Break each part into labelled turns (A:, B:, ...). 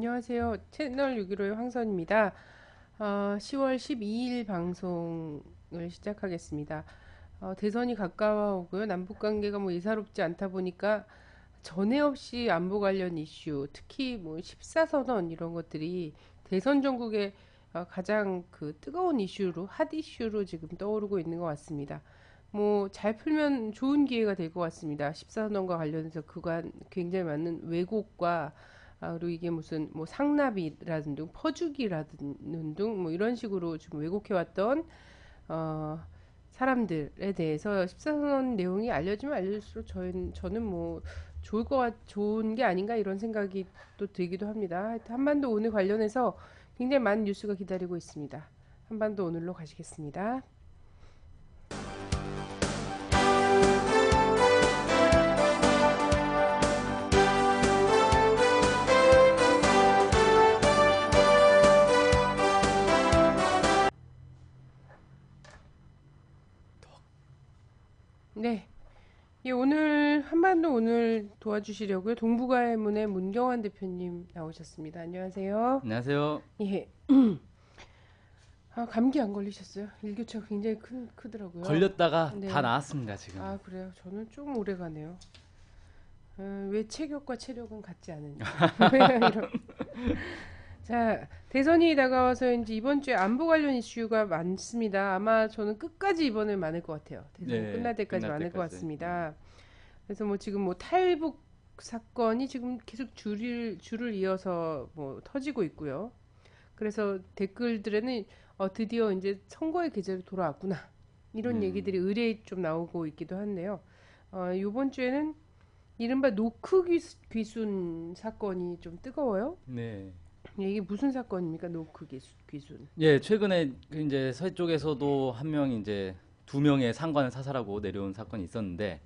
A: 안녕하세요. 채널 615의 황선입니다. 10월 12일 방송을 시작하겠습니다. 대선이 가까워오고요. 남북 관계가 뭐 예사롭지 않다 보니까 전에 없이 안보 관련 이슈, 특히 뭐 14선언 이런 것들이 대선 전국의 가장 그 뜨거운 이슈로, 핫 이슈로 지금 떠오르고 있는 것 같습니다. 뭐 잘 풀면 좋은 기회가 될 것 같습니다. 14선언과 관련해서 그간 굉장히 많은 왜곡과 그리고 이게 무슨 뭐 상납이라든 퍼주기라든 등 뭐 이런 식으로 좀 왜곡해왔던 어, 사람들에 대해서 14선언 내용이 알려지면 알려질수록 저는 뭐 좋은 게 아닌가 이런 생각이 또 들기도 합니다. 하여튼 한반도 오늘 관련해서 굉장히 많은 뉴스가 기다리고 있습니다. 한반도 오늘로 가시겠습니다. 네. 예, 오늘 한반도 오늘 도와주시려고요. 동북아의문의 문경환 대표님 나오셨습니다. 안녕하세요.
B: 안녕하세요.
A: 예. 감기 안 걸리셨어요? 일교차가 굉장히 크더라고요.
B: 걸렸다가 다
A: 네.
B: 나았습니다, 지금.
A: 그래요. 저는 좀 오래 가네요. 왜 체격과 체력은 같지 않으니까. 이런. 자, 대선이 다가와서인지 이번 주에 안보 관련 이슈가 많습니다. 아마 저는 끝까지 이번에 많을 것 같아요. 대선
B: 네,
A: 끝날 때까지
B: 끝날
A: 많을 것
B: 때까지.
A: 같습니다. 그래서 뭐 지금 뭐 탈북 사건이 지금 계속 줄을 이어서 뭐 터지고 있고요. 그래서 댓글들에는 드디어 이제 선거의 계절이 돌아왔구나. 이런 얘기들이
B: 음,
A: 의뢰 좀 나오고 있기도 한데요. 이번 주에는 이른바 노크 귀순 사건이 좀 뜨거워요.
B: 네.
A: 이게 무슨 사건입니까? 노크 귀순.
B: 예, 최근에 그 이제 서쪽에서도 한 명이 이제 두 명의 상관을 사살하고 내려온 사건이 있었는데,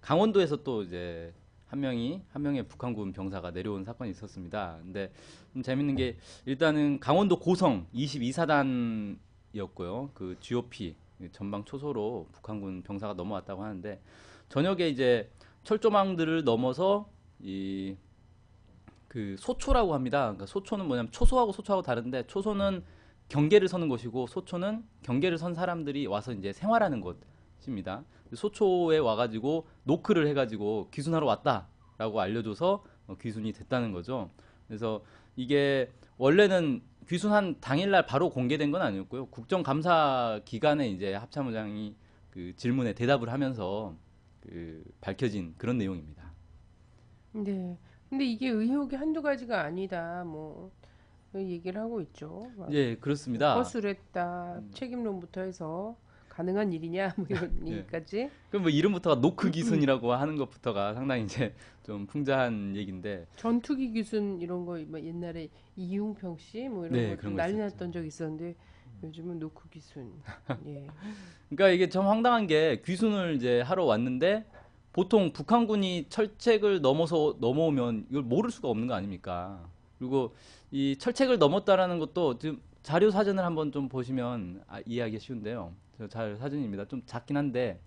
B: 강원도에서 또 이제 한 명의 북한군 병사가 내려온 사건이 있었습니다. 근데 좀 재밌는 게 일단은 강원도 고성 22사단이었고요. 그 GOP 전방 초소로 북한군 병사가 넘어왔다고 하는데 저녁에 이제 철조망들을 넘어서 이 그 소초라고 합니다. 그러니까 소초는 뭐냐면 초소하고 소초하고 다른데 초소는 경계를 서는 곳이고 소초는 경계를 선 사람들이 와서 이제 생활하는 곳입니다. 소초에 와가지고 노크를 해가지고 귀순하러 왔다라고 알려줘서 귀순이 됐다는 거죠. 그래서 이게 원래는 귀순한 당일날 바로 공개된 건 아니었고요. 국정감사 기간에 이제 합참의장이 그 질문에 대답을 하면서 그 밝혀진 그런 내용입니다.
A: 네. 근데 이게 의혹이 한두 가지가 아니다. 뭐 얘기를 하고 있죠. 막
B: 예,
A: 뭐
B: 그렇습니다.
A: 허술했다. 책임론부터 해서 가능한 일이냐 뭐 이런
B: 예.
A: 얘기까지.
B: 그럼 뭐 이름부터가 노크 기순이라고 하는 것부터가 상당히 이제 좀 풍자한 얘기인데,
A: 전투기 귀순 이런 거 뭐 옛날에 이웅평 씨 뭐 이런
B: 네,
A: 거
B: 그런
A: 좀
B: 거
A: 난리
B: 있었죠.
A: 났던 적 있었는데 요즘은 노크 귀순. 예.
B: 그러니까 이게 좀 황당한 게 귀순을 이제 하러 왔는데 보통 북한군이 철책을 넘어서 넘어오면 이걸 모를 수가 없는 거 아닙니까? 그리고 이 철책을 넘었다라는 것도 지금 자료 사진을 한번 좀 보시면 이해하기 쉬운데요. 저 자료 사진입니다. 좀 작긴 한데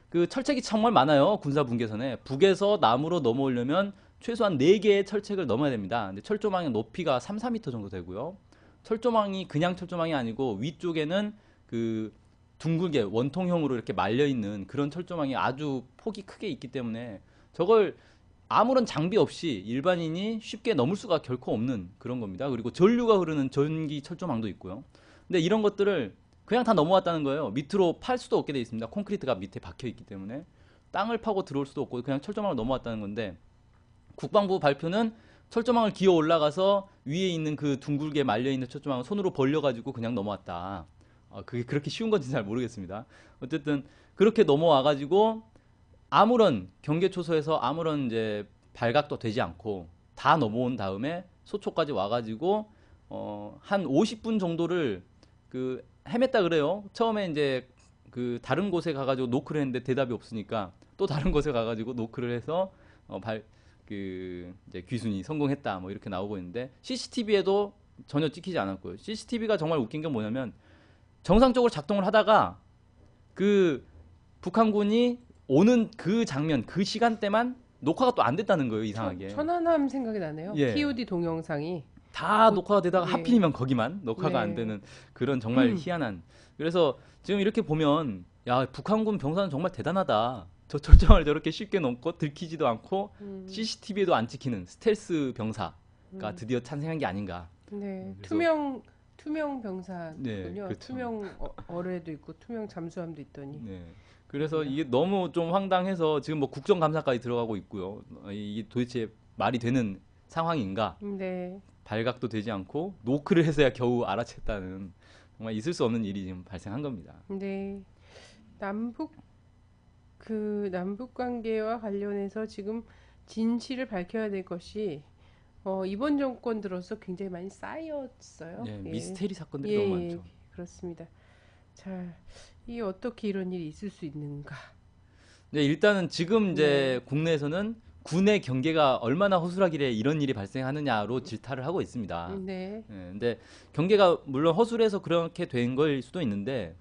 B: 그 철책이 정말 많아요. 군사 분계선에. 북에서 남으로 넘어오려면 최소한 4개의 철책을 넘어야 됩니다. 근데 철조망의 높이가 3, 4m 정도 되고요. 철조망이 그냥 철조망이 아니고 위쪽에는 그 둥글게 원통형으로 이렇게 말려 있는 그런 철조망이 아주 폭이 크게 있기 때문에 저걸 아무런 장비 없이 일반인이 쉽게 넘을 수가 결코 없는 그런 겁니다. 그리고 전류가 흐르는 전기 철조망도 있고요. 근데 이런 것들을 그냥 다 넘어왔다는 거예요. 밑으로 팔 수도 없게 돼 있습니다. 콘크리트가 밑에 박혀 있기 때문에 땅을 파고 들어올 수도 없고 그냥 철조망을 넘어왔다는 건데 국방부 발표는 철조망을 기어 올라가서 위에 있는 그 둥글게 말려 있는 철조망을 손으로 벌려가지고 그냥 넘어왔다. 그게 그렇게 쉬운 건지 잘 모르겠습니다. 어쨌든 그렇게 넘어와가지고 아무런 경계 초소에서 아무런 이제 발각도 되지 않고 다 넘어온 다음에 소초까지 와가지고 한 50분 정도를 그 헤맸다 그래요. 처음에 이제 그 다른 곳에 가가지고 노크를 했는데 대답이 없으니까 또 다른 곳에 가가지고 노크를 해서 그 이제 귀순이 성공했다 뭐 이렇게 나오고 있는데 CCTV에도 전혀 찍히지 않았고요. CCTV가 정말 웃긴 게 뭐냐면 정상적으로 작동을 하다가 그 북한군이 오는 그 장면, 그 시간대만 녹화가 또 안 됐다는 거예요, 이상하게.
A: 천안함 생각이 나네요.
B: 예.
A: POD 동영상이
B: 다
A: 곧,
B: 녹화가 되다가
A: 예,
B: 하필이면 거기만 녹화가 안
A: 네,
B: 되는 그런 정말 희한한. 그래서 지금 이렇게 보면 야, 북한군 병사는 정말 대단하다. 저 철장을 저렇게 쉽게 넘고 들키지도 않고 CCTV에도 안 찍히는 스텔스 병사가 드디어 탄생한 게 아닌가.
A: 네,
B: 그래서
A: 투명
B: 네,
A: 병사군요.
B: 그렇죠.
A: 투명 어뢰도 있고 투명 잠수함도 있더니.
B: 네. 그래서
A: 네.
B: 이게 너무 좀 황당해서 지금 뭐 국정감사까지 들어가고 있고요. 이게 도대체 말이 되는 상황인가?
A: 네,
B: 발각도 되지 않고 노크를 해서야 겨우 알아챘다는 정말 있을 수 없는 일이 지금 발생한 겁니다.
A: 네. 남북 남북 관계와 관련해서 지금 진실을 밝혀야 될 것이 이번 정권 들어서 굉장히 많이 쌓였어요.
B: 네,
A: 예,
B: 미스테리 사건들이
A: 예,
B: 너무
A: 예,
B: 많죠.
A: 그렇습니다. 자, 이 어떻게 이런 일이 있을 수 있는가?
B: 네, 일단은 지금
A: 네,
B: 이제 국내에서는 군의 경계가 얼마나 허술하길래 이런 일이 발생하느냐로 질타를 하고 있습니다.
A: 네,
B: 예, 근데 경계가 물론 허술해서 그렇게 된 걸 수도 있는데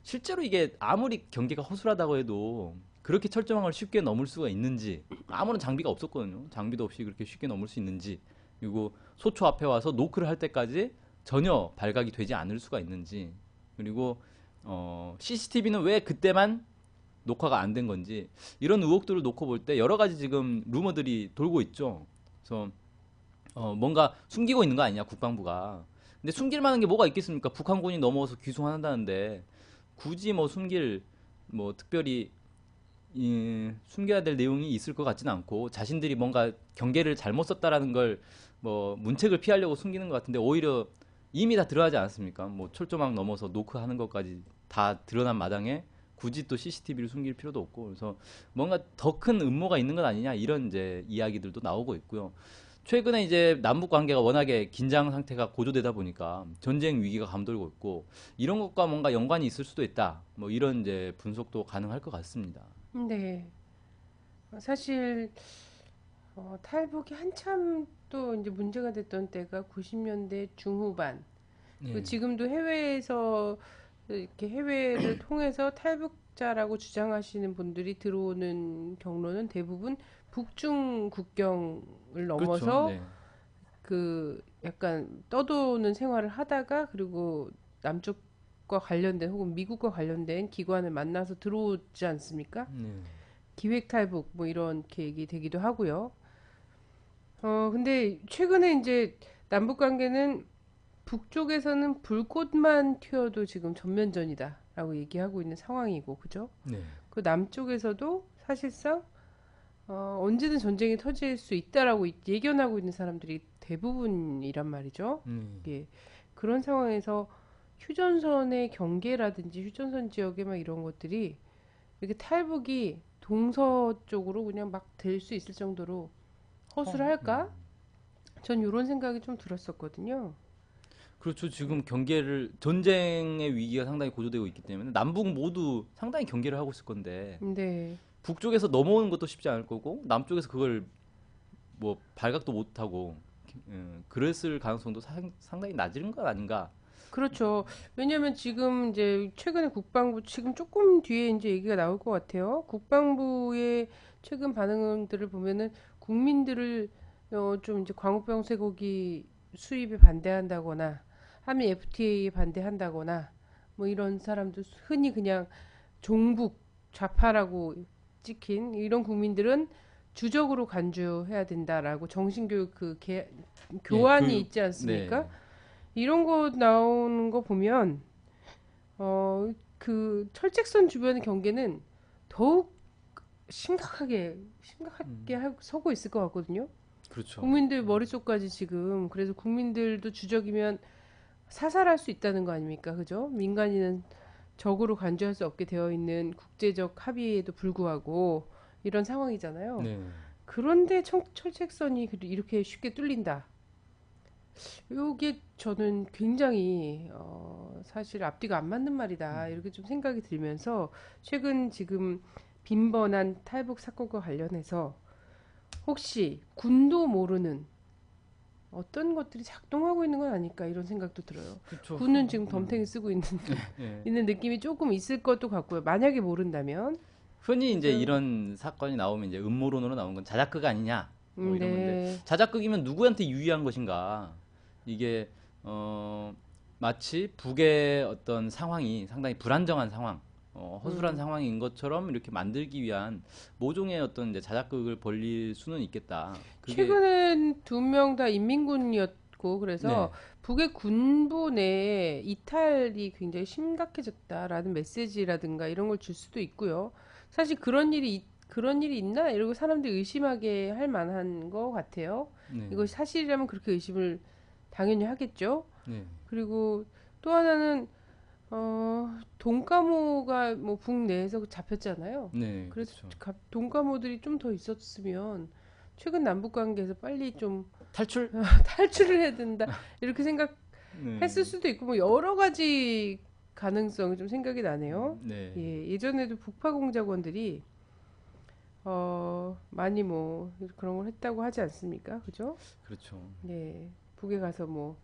B: 실제로 이게 아무리 경계가 허술하다고 해도 그렇게 철조망을 쉽게 넘을 수가 있는지 아무런 장비가 없었거든요. 장비도 없이 그렇게 쉽게 넘을 수 있는지 그리고 소초 앞에 와서 노크를 할 때까지 전혀 발각이 되지 않을 수가 있는지 그리고 CCTV는 왜 그때만 녹화가 안 된 건지 이런 의혹들을 놓고 볼 때 여러 가지 지금 루머들이 돌고 있죠. 그래서 뭔가 숨기고 있는 거 아니냐 국방부가. 근데 숨길 만한 게 뭐가 있겠습니까? 북한군이 넘어와서 귀송한다는데 굳이 뭐 숨길 뭐 특별히 숨겨야 될 내용이 있을 것 같지는 않고 자신들이 뭔가 경계를 잘못 썼다라는 걸 뭐 문책을 피하려고 숨기는 것 같은데 오히려 이미 다 드러나지 않았습니까? 뭐 철조망 넘어서 노크하는 것까지 다 드러난 마당에 굳이 또 CCTV를 숨길 필요도 없고 그래서 뭔가 더 큰 음모가 있는 것 아니냐 이런 이제 이야기들도 나오고 있고요. 최근에 이제 남북 관계가 워낙에 긴장 상태가 고조되다 보니까 전쟁 위기가 감돌고 있고 이런 것과 뭔가 연관이 있을 수도 있다. 뭐 이런 이제 분석도 가능할 것 같습니다.
A: 네. 사실 탈북이 한참 또 이제 문제가 됐던 때가 90년대 중후반. 그
B: 네.
A: 지금도 해외에서 이렇게 해외를 통해서 탈북자라고 주장하시는 분들이 들어오는 경로는 대부분 북중 국경을
B: 그렇죠.
A: 넘어서
B: 네.
A: 그 약간 떠도는 생활을 하다가 그리고 남쪽과 관련된 혹은 미국과 관련된 기관을 만나서 들어오지 않습니까?
B: 네.
A: 기획 탈북 뭐 이렇게 얘기되기도 하고요. 근데 최근에 이제 남북 관계는 북쪽에서는 불꽃만 튀어도 지금 전면전이다라고 얘기하고 있는 상황이고, 그죠?
B: 네.
A: 그 남쪽에서도 사실상 언제든 전쟁이 터질 수 있다라고 예견하고 있는 사람들이 대부분이란 말이죠. 예. 그런 상황에서 휴전선의 경계라든지 휴전선 지역의 막 이런 것들이 이렇게 탈북이 동서 쪽으로 그냥 막 될 수 있을 정도로 허술할까? 전 이런 생각이 좀 들었었거든요.
B: 그렇죠. 지금 경계를 전쟁의 위기가 상당히 고조되고 있기 때문에 남북 모두 상당히 경계를 하고 있을 건데
A: 네.
B: 북쪽에서 넘어오는 것도 쉽지 않을 거고 남쪽에서 그걸 뭐 발각도 못 하고 그랬을 가능성도 상당히 낮은 것 아닌가?
A: 그렇죠. 왜냐면 지금 이제 최근에 국방부 지금 조금 뒤에 이제 얘기가 나올 것 같아요. 국방부의 최근 반응들을 보면은 국민들을 좀 이제 광우병 쇠고기 수입에 반대한다거나 한미 FTA에 반대한다거나 뭐 이런 사람들 흔히 그냥 종북 좌파라고 찍힌 이런 국민들은 주적으로 간주해야 된다라고 정신교육
B: 예,
A: 교환이
B: 교육.
A: 있지 않습니까?
B: 네.
A: 이런 거 나오는 거 보면 그 철책선 주변의 경계는 더욱 심각하게 서고 있을 것 같거든요.
B: 그렇죠.
A: 국민들 머릿속까지 지금 그래서 국민들도 주적이면 사살할 수 있다는 거 아닙니까? 그죠? 민간인은 적으로 간주할 수 없게 되어 있는 국제적 합의에도 불구하고 이런 상황이잖아요.
B: 네.
A: 그런데 철책선이 이렇게 쉽게 뚫린다. 요게 저는 굉장히 사실 앞뒤가 안 맞는 말이다 이렇게 좀 생각이 들면서 최근 지금 빈번한 탈북 사건과 관련해서 혹시 군도 모르는 어떤 것들이 작동하고 있는 건 아닐까 이런 생각도 들어요.
B: 그렇죠.
A: 군은 지금 덤탱이 쓰고 있는
B: 예.
A: 있는 느낌이 조금 있을 것도 같고요. 만약에 모른다면
B: 흔히 이제
A: 그래서
B: 이런 사건이 나오면 이제 음모론으로 나오는 건 자작극 아니냐 뭐 이런 건데
A: 네.
B: 자작극이면 누구한테 유의한 것인가 이게 어 마치 북의 어떤 상황이 상당히 불안정한 상황 허술한
A: 음.
B: 상황인 것처럼 이렇게 만들기 위한 모종의 어떤 이제 자작극을 벌릴 수는 있겠다. 그게
A: 최근엔 두 명 다 인민군이었고 그래서
B: 네,
A: 북의 군부 내에 이탈이 굉장히 심각해졌다라는 메시지라든가 이런 걸 줄 수도 있고요. 사실 그런 일이 있나? 이러고 사람들이 의심하게 할 만한 것 같아요.
B: 네,
A: 이것이 사실이라면 그렇게 의심을 당연히 하겠죠.
B: 네,
A: 그리고 또 하나는 돈가모가 뭐 북내에서 잡혔잖아요.
B: 네,
A: 그래서
B: 그렇죠.
A: 돈가모들이 좀 더 있었으면 최근 남북 관계에서 빨리 좀
B: 탈출?
A: 탈출을 해야 된다 이렇게 생각했을
B: 네,
A: 수도 있고 뭐 여러 가지 가능성이 좀 생각이 나네요.
B: 네,
A: 예, 예전에도 북파 공작원들이 많이 뭐 그런 걸 했다고 하지 않습니까? 그죠?
B: 그렇죠.
A: 예, 북에 가서 뭐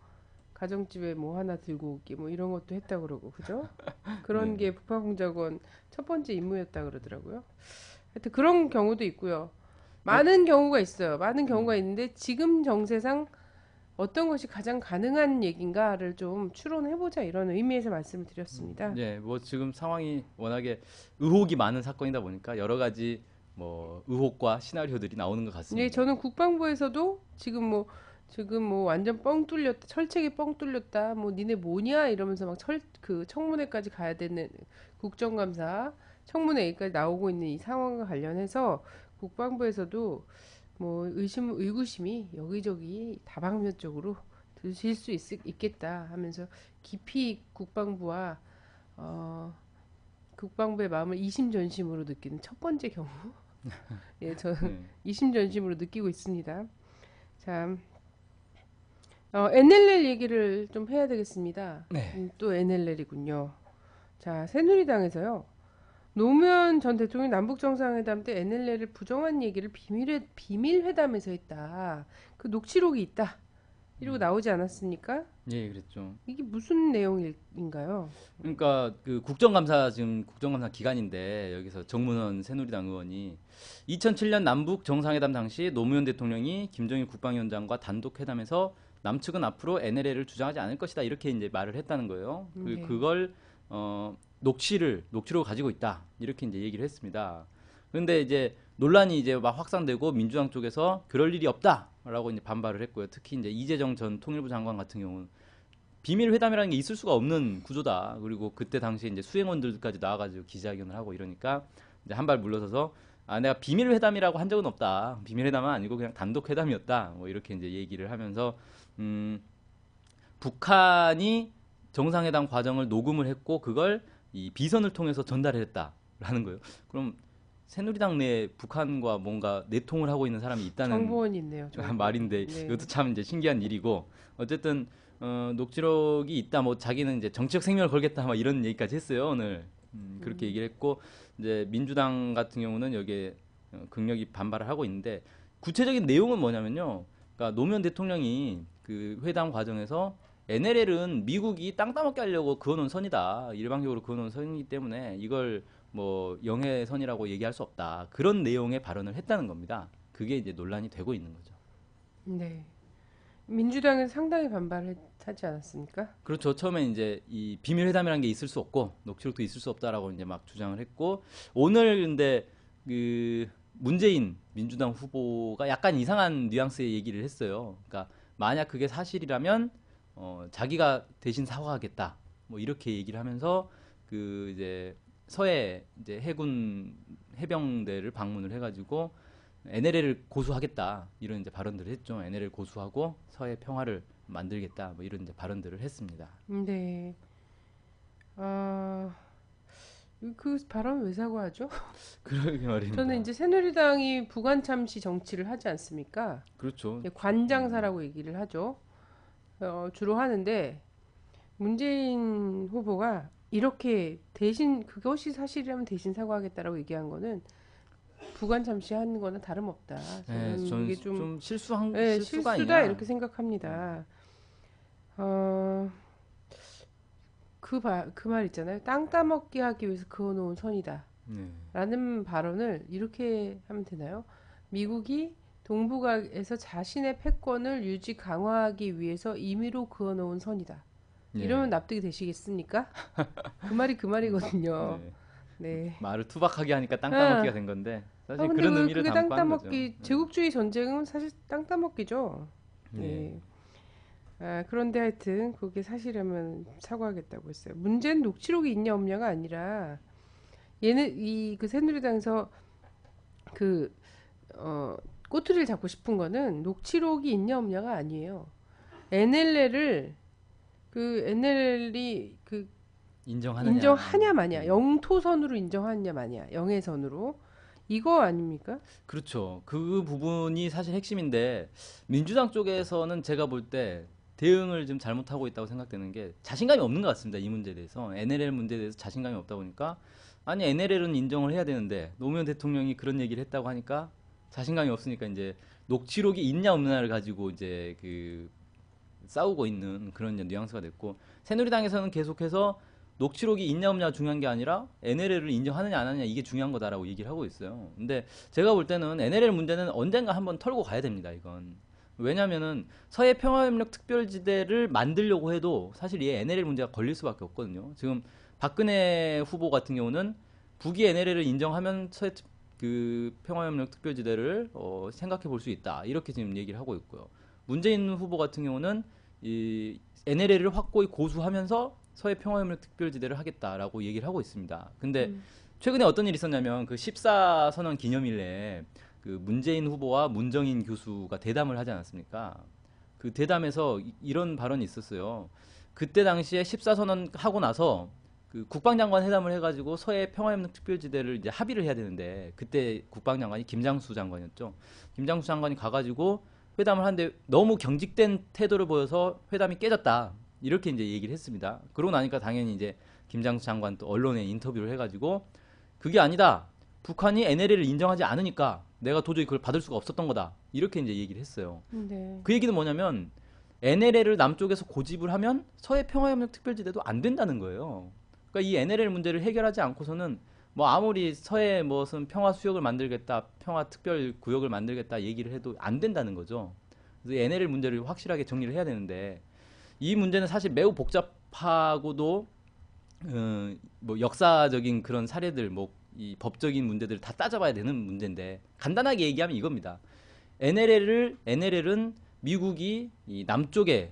A: 가정집에 뭐 하나 들고 오기 뭐 이런 것도 했다 그러고 그죠? 그런
B: 네,
A: 게 북파공작원 첫 번째 임무였다 그러더라고요. 하여튼 그런 경우도 있고요.
B: 어,
A: 많은 경우가 있어요. 많은
B: 네.
A: 경우가 있는데 지금 정세상 어떤 것이 가장 가능한 얘기인가를 좀 추론해보자 이런 의미에서 말씀을 드렸습니다.
B: 네, 뭐 지금 상황이 워낙에 의혹이 많은 사건이다 보니까 여러 가지 뭐 의혹과 시나리오들이 나오는 것
A: 예,
B: 같습니다.
A: 저는 국방부에서도 지금 뭐 완전 뻥 뚫렸다, 철책이 뻥 뚫렸다, 뭐 니네 뭐냐 이러면서 막 그 청문회까지 가야 되는 국정감사 청문회 얘기까지 나오고 있는 이 상황과 관련해서 국방부에서도 뭐 의구심이 여기저기 다방면적으로 드실 수 있겠다 하면서 깊이 어, 국방부의 마음을 이심전심으로 느끼는 첫 번째 경우, 예, 저는
B: 네,
A: 이심전심으로 느끼고 있습니다. 자, NLL 얘기를 좀 해야 되겠습니다.
B: 네,
A: 또 NLL이군요. 자, 새누리당에서요. 노무현 전 대통령이 남북 정상회담 때 NLL을 부정한 얘기를 비밀 회담에서 했다. 그 녹취록이 있다. 이러고 나오지 않았습니까?
B: 예, 그랬죠.
A: 이게 무슨 내용인가요?
B: 그러니까 그 국정감사 지금 국정감사 기간인데 여기서 정문원 새누리당 의원이 2007년 남북 정상회담 당시 노무현 대통령이 김정일 국방위원장과 단독 회담에서 남측은 앞으로 NLL을 주장하지 않을 것이다 이렇게 이제 말을 했다는 거예요. 그리고
A: 네.
B: 그걸 녹취로 가지고 있다 이렇게 이제 얘기를 했습니다. 그런데 이제 논란이 이제 막 확산되고 민주당 쪽에서 그럴 일이 없다라고 이제 반발을 했고요. 특히 이제 이재정 전 통일부 장관 같은 경우는 비밀 회담이라는 게 있을 수가 없는 구조다. 그리고 그때 당시에 이제 수행원들까지 나와가지고 기자회견을 하고 이러니까 이제 한 발 물러서서 아 내가 비밀 회담이라고 한 적은 없다. 비밀 회담은 아니고 그냥 단독 회담이었다. 뭐 이렇게 이제 얘기를 하면서 음, 북한이 정상회담 과정을 녹음을 했고 그걸 이 비선을 통해서 전달을 했다라는 거예요. 그럼 새누리당 내 북한과 뭔가 내통을 하고 있는 사람이 있다는
A: 정보원이 있네요.
B: 말인데
A: 정보원. 네.
B: 이것도 참 이제 신기한 일이고 어쨌든 녹취록이 있다 뭐 자기는 이제 정치적 생명을 걸겠다 막 이런 얘기까지 했어요 오늘 그렇게 얘기를 했고 이제 민주당 같은 경우는 여기에 극력히 반발을 하고 있는데 구체적인 내용은 뭐냐면요 그러니까 노무현 대통령이 그 회담 과정에서 NLL은 미국이 땅 따먹게 하려고 그어놓은 선이다 일방적으로 그어놓은 선이기 때문에 이걸 뭐 영해선이라고 얘기할 수 없다 그런 내용의 발언을 했다는 겁니다. 그게 이제 논란이 되고 있는 거죠.
A: 네. 민주당은 상당히 하지 않았습니까?
B: 그렇죠. 처음에 이제 이 비밀 회담이라는 게 있을 수 없고 녹취록도 있을 수 없다라고 이제 막 주장을 했고 오늘 근데 그 문재인 민주당 후보가 약간 이상한 뉘앙스의 얘기를 했어요. 그러니까 만약 그게 사실이라면 자기가 대신 사과하겠다. 뭐 이렇게 얘기를 하면서 그 이제 서해 이제 해군 해병대를 방문을 해가지고 NLL을 고수하겠다 이런 이제 발언들을 했죠. NLL 고수하고 서해 평화를 만들겠다 뭐 이런 이제 발언들을 했습니다.
A: 네. 아, 그 발언 왜 사과하죠?
B: 그러게
A: 저는
B: 말입니다.
A: 이제 새누리당이 부관 참시 정치를 하지 않습니까?
B: 그렇죠.
A: 예, 관장사라고 얘기를 하죠. 주로 하는데 문재인 후보가 이렇게 대신 그것이 사실이라면 대신 사과하겠다라고 얘기한 거는 부관 참시하는 거나 다름없다.
B: 네,
A: 저는
B: 저는
A: 그게 좀
B: 좀
A: 예,
B: 실수가
A: 실수다
B: 아니냐.
A: 이렇게 생각합니다. 어, 그 말 있잖아요. 땅 따먹기 하기 위해서 그어놓은 선이다.
B: 네.
A: 라는 발언을 이렇게 하면 되나요? 미국이 동북아에서 자신의 패권을 유지 강화하기 위해서 임의로 그어놓은 선이다. 이러면
B: 네.
A: 납득이 되시겠습니까? 그 말이 그 말이거든요.
B: 네.
A: 네.
B: 말을 투박하게 하니까 땅 따먹기가
A: 아,
B: 된 건데
A: 아
B: 사실
A: 근데
B: 그런
A: 왜
B: 의미를
A: 그게 땅
B: 담고 하는 거죠.
A: 따먹기, 제국주의 전쟁은 사실 땅 따먹기죠.
B: 네.
A: 네. 아, 그런데 하여튼 그게 사실이라면 사과하겠다고 했어요. 문제는 녹취록이 있냐 없냐가 아니라 얘는 이 그 새누리당에서 그 어, 꼬투리를 잡고 싶은 거는 녹취록이 있냐 없냐가 아니에요. NLL을 그 NLL이 그
B: 인정하느냐.
A: 인정하냐 마냐,
B: 네.
A: 영토선으로 인정하냐 마냐, 영해선으로 이거 아닙니까?
B: 그렇죠. 그 부분이 사실 핵심인데 민주당 쪽에서는 제가 볼 때 대응을 좀 잘못하고 있다고 생각되는 게 자신감이 없는 것 같습니다. 이 문제에 대해서 NLL 문제에 대해서 자신감이 없다 보니까 아니 NLL은 인정을 해야 되는데 노무현 대통령이 그런 얘기를 했다고 하니까 자신감이 없으니까 이제 녹취록이 있냐 없느냐를 가지고 이제 그 싸우고 있는 그런 이제 뉘앙스가 됐고 새누리당에서는 계속해서 녹취록이 있냐 없냐 중요한 게 아니라 NLL을 인정하느냐 안 하느냐 이게 중요한 거다라고 얘기를 하고 있어요. 근데 제가 볼 때는 NLL 문제는 언젠가 한번 털고 가야 됩니다. 이건 왜냐면은 서해 평화협력 특별지대를 만들려고 해도 사실 이 NLL 문제가 걸릴 수밖에 없거든요. 지금 박근혜 후보 같은 경우는 북이 NLL을 인정하면 서해 그 평화협력 특별지대를 생각해 볼 수 있다 이렇게 지금 얘기를 하고 있고요. 문재인 후보 같은 경우는 이 NLL을 확고히 고수하면서 서해 평화협력 특별지대를 하겠다라고 얘기를 하고 있습니다. 근데 최근에 어떤 일이 있었냐면 그 14선언 기념일에 그 문재인 후보와 문정인 교수가 대담을 하지 않았습니까? 그 대담에서 이런 발언이 있었어요. 그때 당시에 14선언 하고 나서 그 국방장관 회담을 해가지고 서해 평화협력 특별지대를 이제 합의를 해야 되는데 그때 국방장관이 김장수 장관이었죠. 김장수 장관이 가가지고 회담을 하는데 너무 경직된 태도를 보여서 회담이 깨졌다. 이렇게 이제 얘기를 했습니다. 그러고 나니까 당연히 이제 김장수 장관 또 언론에 인터뷰를 해가지고 그게 아니다. 북한이 NLL을 인정하지 않으니까 내가 도저히 그걸 받을 수가 없었던 거다. 이렇게 이제 얘기를 했어요.
A: 네.
B: 그 얘기는 뭐냐면 NLL을 남쪽에서 고집을 하면 서해 평화협력 특별지대도 안 된다는 거예요. 그러니까 이 NLL 문제를 해결하지 않고서는 뭐 아무리 서해 무슨 평화 수역을 만들겠다, 평화 특별 구역을 만들겠다 얘기를 해도 안 된다는 거죠. 그래서 NLL 문제를 확실하게 정리를 해야 되는데 이 문제는 사실 매우 복잡하고도 뭐 역사적인 그런 사례들 뭐 이 법적인 문제들을 다 따져봐야 되는 문제인데 간단하게 얘기하면 이겁니다. NLL은 미국이 이 남쪽에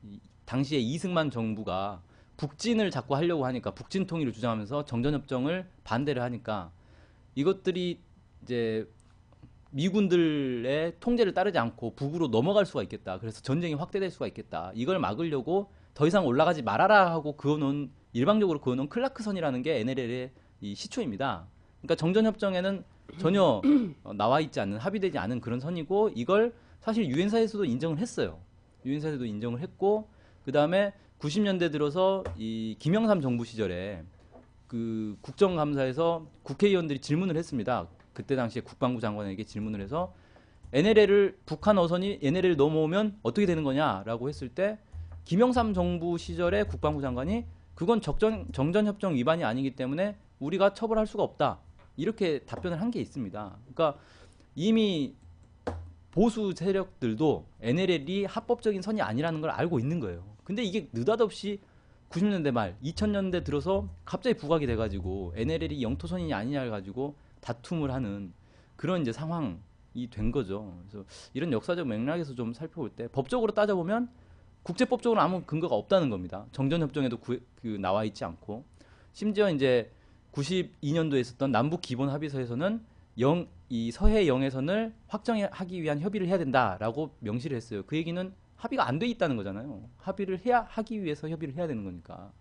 B: 이 당시에 이승만 정부가 북진을 자꾸 하려고 하니까 북진 통일을 주장하면서 정전협정을 반대를 하니까 이것들이 이제 미군들의 통제를 따르지 않고 북으로 넘어갈 수가 있겠다. 그래서 전쟁이 확대될 수가 있겠다. 이걸 막으려고 더 이상 올라가지 말아라 하고 그어놓은 일방적으로 그어놓은 클라크선이라는 게 NLL의 이 시초입니다. 그러니까 정전협정에는 전혀 나와 있지 않는 합의되지 않은 그런 선이고 이걸 사실 유엔사에서도 인정을 했어요. 유엔사에서도 인정을 했고 그 다음에 90년대 들어서 이 김영삼 정부 시절에 그 국정감사에서 국회의원들이 질문을 했습니다. 그때 당시에 국방부 장관에게 질문을 해서 NLL을 북한 어선이 NLL을 넘어오면 어떻게 되는 거냐라고 했을 때 김영삼 정부 시절에 국방부 장관이 그건 정전협정 위반이 아니기 때문에 우리가 처벌할 수가 없다. 이렇게 답변을 한 게 있습니다. 그러니까 이미 보수 세력들도 NLL이 합법적인 선이 아니라는 걸 알고 있는 거예요. 근데 이게 느닷없이 90년대 말, 2000년대 들어서 갑자기 부각이 돼가지고 NLL이 영토선이냐 아니냐를 가지고 다툼을 하는 그런 이제 상황이 된 거죠. 그래서 이런 역사적 맥락에서 좀 살펴볼 때 법적으로 따져보면 국제법적으로 아무 근거가 없다는 겁니다. 정전협정에도 나와 있지 않고 심지어 이제 92년도에 있었던 남북 기본 합의서에서는 이 서해 영해선을 확정하기 위한 협의를 해야 된다라고 명시를 했어요. 그 얘기는 합의가 안 돼 있다는 거잖아요. 합의를 하기 위해서 협의를 해야 되는 거니까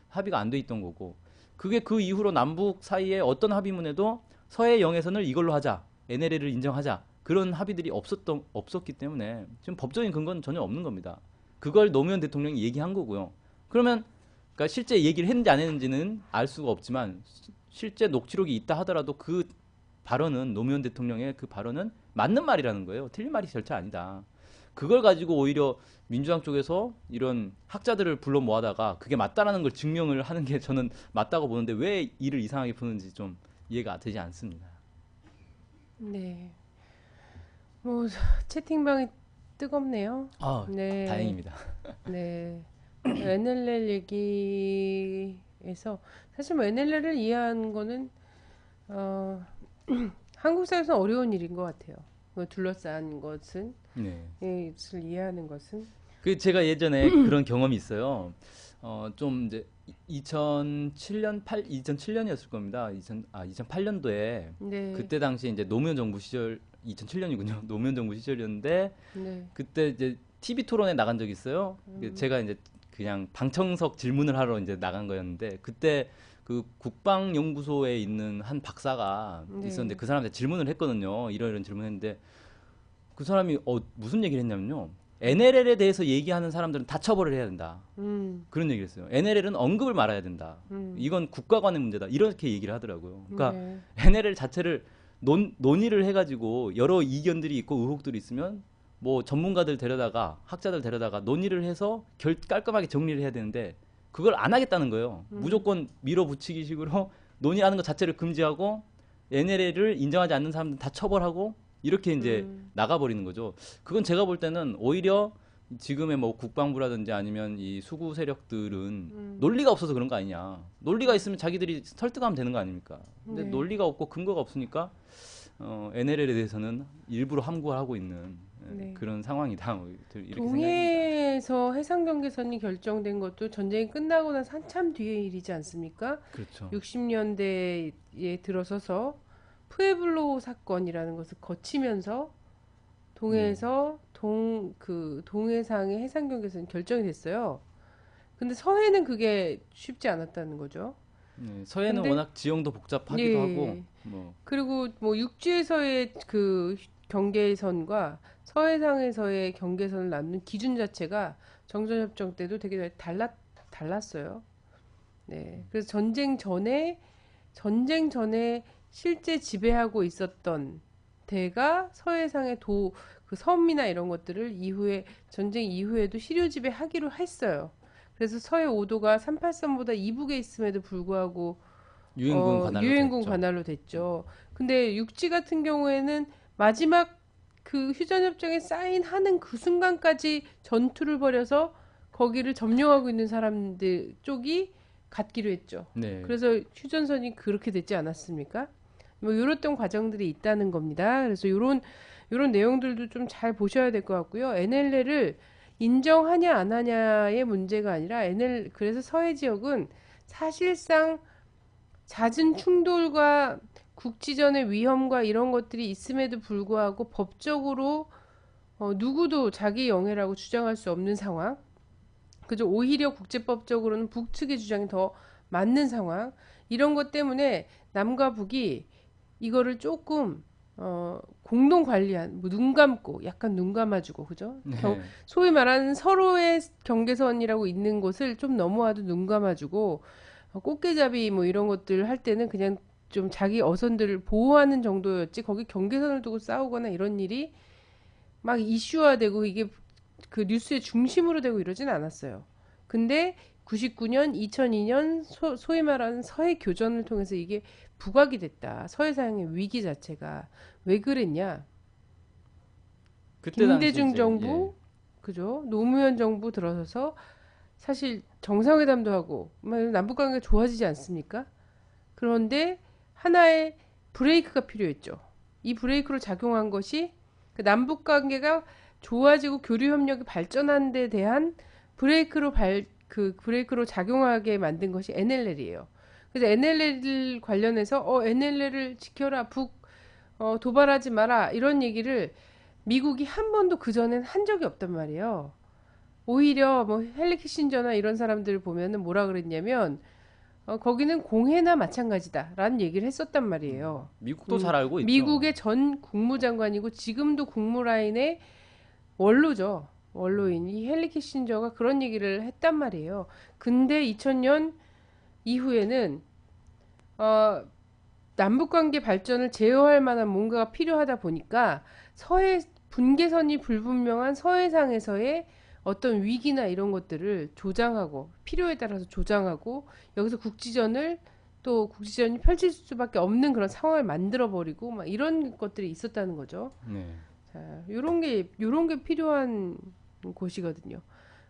B: 합의가 안 돼 있던 거고 그게 그 이후로 남북 사이에 어떤 합의문에도 서해 영해선을 이걸로 하자, NLL을 인정하자 그런 합의들이 없었기 때문에 지금 법적인 근거는 전혀 없는 겁니다. 그걸 노무현 대통령이 얘기한 거고요. 그러면 그러니까 실제 얘기를 했는지 안 했는지는 알 수가 없지만 실제 녹취록이 있다 하더라도 그 발언은 노무현 대통령의 그 발언은 맞는 말이라는 거예요. 틀린 말이 절대 아니다. 그걸 가지고 오히려 민주당 쪽에서 이런 학자들을 불러 모아다가 그게 맞다라는 걸 증명을 하는 게 저는 맞다고 보는데 왜 이를 이상하게 푸는지 좀 이해가 되지 않습니다.
A: 네. 뭐 채팅방이 뜨겁네요.
B: 아,
A: 네.
B: 다행입니다.
A: 네. NLL 얘기에서 사실 뭐 NLL을 이해하는 거는 어, 한국 사회에서 어려운 일인 것 같아요. 그 둘러싼 것은
B: 네.
A: 이것을 이해하는 것은
B: 그 제가 예전에 그런 경험이 있어요. 좀 이제 2007년이었을 겁니다. 2008년도에
A: 네,
B: 그때 당시 이제 노무현 정부 시절 2007년이군요. 노무현 정부 시절이었는데
A: 네,
B: 그때 이제 TV 토론에 나간 적이 있어요. 제가 이제 그냥 방청석 질문을 하러 이제 나간 거였는데 그때 그 국방연구소에 있는 한 박사가 있었는데
A: 네,
B: 그 사람한테 질문을 했거든요. 이런 질문했는데 그 사람이 무슨 얘기를 했냐면요. NLL에 대해서 얘기하는 사람들은 다 처벌을 해야 된다.
A: 음,
B: 그런 얘기를 했어요. NLL은 언급을 말아야 된다.
A: 음,
B: 이건 국가관의 문제다. 이렇게 얘기를 하더라고요. 그러니까
A: 네,
B: NLL 자체를 논의를 해가지고 여러 이견들이 있고 의혹들이 있으면 뭐 전문가들 데려다가 학자들 데려다가 논의를 해서 깔끔하게 정리를 해야 되는데 그걸 안 하겠다는 거예요. 무조건 밀어붙이기식으로 논의하는 것 자체를 금지하고 NLL을 인정하지 않는 사람들 다 처벌하고 이렇게 이제 나가버리는 거죠. 그건 제가 볼 때는 오히려 지금의 뭐 국방부라든지 아니면 이 수구 세력들은 논리가 없어서 그런 거 아니냐. 논리가 있으면 자기들이 설득하면 되는 거 아닙니까? 근데
A: 네.
B: 논리가 없고 근거가 없으니까 NLL에 대해서는 일부러 함구하고 있는
A: 네.
B: 그런 상황이다. 뭐 이렇게 생각이 듭니다.
A: 동해에서 해상 경계선이 결정된 것도 전쟁이 끝나고 나서 한참 뒤의 일이지 않습니까?
B: 그렇죠.
A: 60년대에 들어서서 푸에블로 사건이라는 것을 거치면서
B: 네.
A: 동해에서 동해상의 해상 경계선이 결정이 됐어요. 근데 서해는 그게 쉽지 않았다는 거죠.
B: 네, 서해는
A: 근데
B: 워낙 지형도 복잡하기도 하고
A: 예.
B: 뭐
A: 그리고 뭐 육지에서의 그 경계선과 서해상에서의 경계선을 나누는 기준 자체가 정전협정 때도 되게 달랐어요. 네. 그래서 전쟁 전에 실제 지배하고 있었던 대가 서해상의 그 섬이나 이런 것들을 전쟁 이후에도 시료 지배하기로 했어요. 그래서 서해 5도가 38선보다 이북에 있음에도 불구하고
B: 유엔군 관할로
A: 유엔군
B: 됐죠.
A: 관할로 됐죠. 근데 육지 같은 경우에는 마지막 그 휴전협정에 사인하는 그 순간까지 전투를 벌여서 거기를 점령하고 있는 사람들 쪽이 갖기로 했죠.
B: 네.
A: 그래서 휴전선이 그렇게 됐지 않았습니까? 뭐 이랬던 과정들이 있다는 겁니다. 그래서 요런 내용들도 좀 잘 보셔야 될 것 같고요. NLL을 인정하냐 안 하냐의 문제가 아니라 그래서 서해 지역은 사실상 잦은 충돌과 국지전의 위험과 이런 것들이 있음에도 불구하고 법적으로 누구도 자기 영해라고 주장할 수 없는 상황. 그죠? 오히려 국제법적으로는 북측의 주장이 더 맞는 상황. 이런 것 때문에 남과 북이 이거를 조금 공동 관리한 뭐 눈 감고 약간 눈 감아주고 그죠?
B: 네.
A: 소위 말하는 서로의 경계선이라고 있는 곳을 좀 넘어와도 눈 감아주고 꽃게잡이 뭐 이런 것들 할 때는 그냥 좀 자기 어선들을 보호하는 정도였지 거기 경계선을 두고 싸우거나 이런 일이 막 이슈화되고 이게 그 뉴스의 중심으로 되고 이러진 않았어요. 근데 99년, 2002년 소위 말하는 서해 교전을 통해서 이게 부각이 됐다. 서해상의 위기 자체가 왜 그랬냐?
B: 그때 당시
A: 김대중
B: 이제 예.
A: 정부, 그죠? 노무현 정부 들어서서 사실 정상회담도 하고 남북 관계가 좋아지지 않습니까? 그런데 하나의 브레이크가 필요했죠. 이 브레이크로 작용한 것이 그 남북 관계가 좋아지고 교류 협력이 발전한 데 대한 그 브레이크로 작용하게 만든 것이 NLL이에요. 그래서 NLL 관련해서 NLL을 지켜라 도발하지 마라 이런 얘기를 미국이 한 번도 그 전엔 한 적이 없단 말이에요. 오히려 뭐 헨리 키신저나 이런 사람들 보면은 뭐라 그랬냐면 거기는 공해나 마찬가지다라는 얘기를 했었단 말이에요.
B: 미국도 잘 알고 있죠.
A: 미국의 전 국무장관이고 지금도 국무라인의 원로죠. 원로인 이 헨리 키신저가 그런 얘기를 했단 말이에요. 근데 2000년 이후에는 어, 남북관계 발전을 제어할 만한 뭔가가 필요하다 보니까 서해 분계선이 불분명한 서해상에서의 어떤 위기나 이런 것들을 조장하고 필요에 따라서 조장하고 여기서 국지전을 또 국지전이 펼칠 수밖에 없는 그런 상황을 만들어 버리고 막 이런 것들이 있었다는 거죠.
B: 네.
A: 자, 요런 게 필요한 곳이거든요.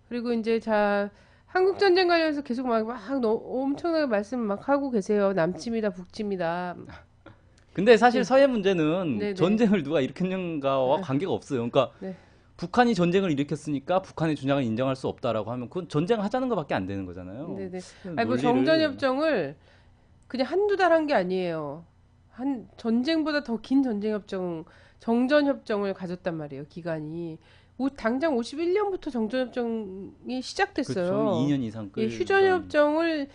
A: 그리고 이제 자, 한국 전쟁 관련해서 계속 엄청나게 말씀 막 하고 계세요. 남침이다, 북침이다.
B: 근데 사실
A: 네,
B: 서해 문제는
A: 네, 네,
B: 전쟁을 누가 일으켰는가와 관계가 없어요. 그러니까
A: 네,
B: 북한이 전쟁을 일으켰으니까 북한의 주장을 인정할 수 없다라고 하면 그건 전쟁하자는 것밖에 안 되는
A: 네,
B: 거잖아요.
A: 네.
B: 그
A: 아니 뭐
B: 논리를
A: 정전협정을 그냥 한두 달 한 게 아니에요. 한 전쟁보다 더 긴 전쟁협정, 정전협정을 가졌단 말이에요. 기간이. 당장 51년부터 정전협정이
B: 그렇죠.
A: 시작됐어요.
B: 2년 이상
A: 예,
B: 끌던
A: 휴전협정을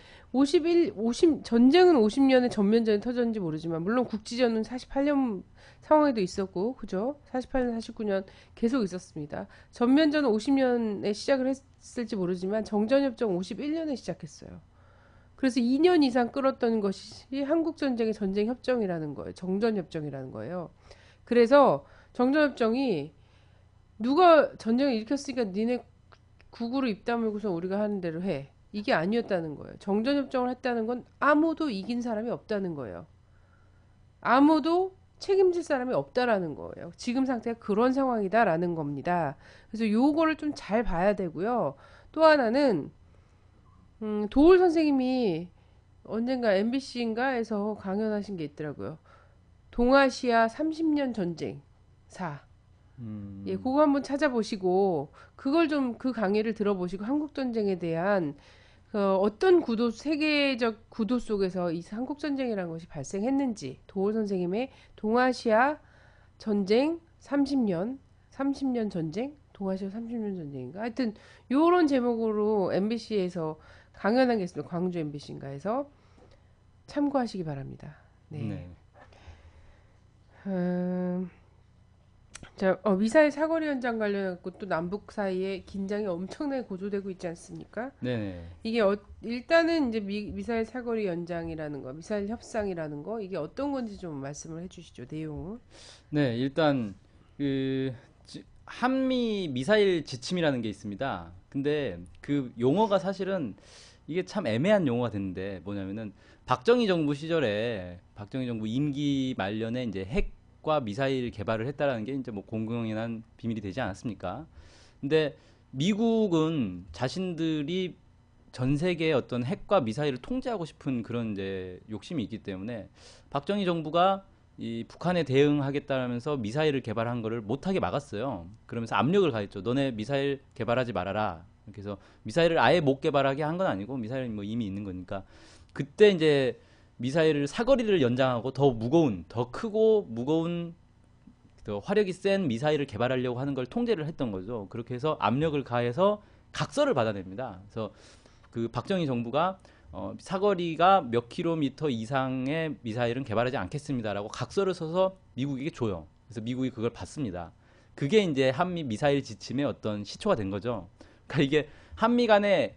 A: 전쟁은 50년에 전면전이 터졌는지 모르지만, 물론 국지전은 48년 상황에도 있었고, 그죠? 48년, 49년 계속 있었습니다. 전면전은 50년에 시작을 했을지 모르지만, 정전협정 51년에 시작했어요. 그래서 2년 이상 끌었던 것이 한국전쟁의 전쟁협정이라는 거예요. 정전협정이라는 거예요. 그래서 정전협정이 누가 전쟁을 일으켰으니까 니네 국으로 입 다물고서 우리가 하는 대로 해. 이게 아니었다는 거예요. 정전협정을 했다는 건 아무도 이긴 사람이 없다는 거예요. 아무도 책임질 사람이 없다라는 거예요. 지금 상태가 그런 상황이다라는 겁니다. 그래서 요거를 좀 잘 봐야 되고요. 또 하나는 도올 선생님이 언젠가 MBC인가에서 강연하신 게 있더라고요. 동아시아 30년 전쟁사. 예,
B: 음,
A: 그거 한번 찾아보시고 그걸 좀 그 강의를 들어보시고 한국 전쟁에 대한 어떤 세계적 구도 속에서 이 한국 전쟁이라는 것이 발생했는지 도올 선생님의 동아시아 전쟁 30년 전쟁 동아시아 30년 전쟁인가 하여튼 요런 제목으로 MBC에서 강연한 게 있습니다. 광주 MBC인가에서 참고하시기 바랍니다. 네.
B: 네.
A: 음, 자, 미사일 사거리 연장 관련해서 또 남북 사이에 긴장이 엄청나게 고조되고 있지 않습니까?
B: 네.
A: 이게 일단은 이제 미사일 사거리 연장이라는 거, 미사일 협상이라는 거, 이게 어떤 건지 좀 말씀을 해주시죠, 내용을.
B: 네. 일단 그 한미 미사일 지침이라는 게 있습니다. 근데 그 용어가 사실은 이게 참 애매한 용어가 됐는데 뭐냐면은 박정희 정부 시절에 박정희 정부 임기 말년에 이제 핵과 미사일 개발을 했다라는 게 이제 뭐 공공연한 비밀이 되지 않았습니까? 근데 미국은 자신들이 전 세계의 어떤 핵과 미사일을 통제하고 싶은 그런 이제 욕심이 있기 때문에 박정희 정부가 이 북한에 대응하겠다면서 미사일을 개발한 거를 못하게 막았어요. 그러면서 압력을 가했죠. 너네 미사일 개발하지 말아라. 그래서 미사일을 아예 못 개발하게 한 건 아니고 미사일은 뭐 이미 있는 거니까 그때 이제 미사일을 사거리를 연장하고 더 무거운, 더 크고 무거운 더 화력이 센 미사일을 개발하려고 하는 걸 통제를 했던 거죠. 그렇게 해서 압력을 가해서 각서를 받아냅니다. 그래서 그 박정희 정부가 사거리가 몇 킬로미터 이상의 미사일은 개발하지 않겠습니다라고 각서를 써서 미국에게 줘요. 그래서 미국이 그걸 받습니다. 그게 이제 한미 미사일 지침의 어떤 시초가 된 거죠. 그러니까 이게 한미 간의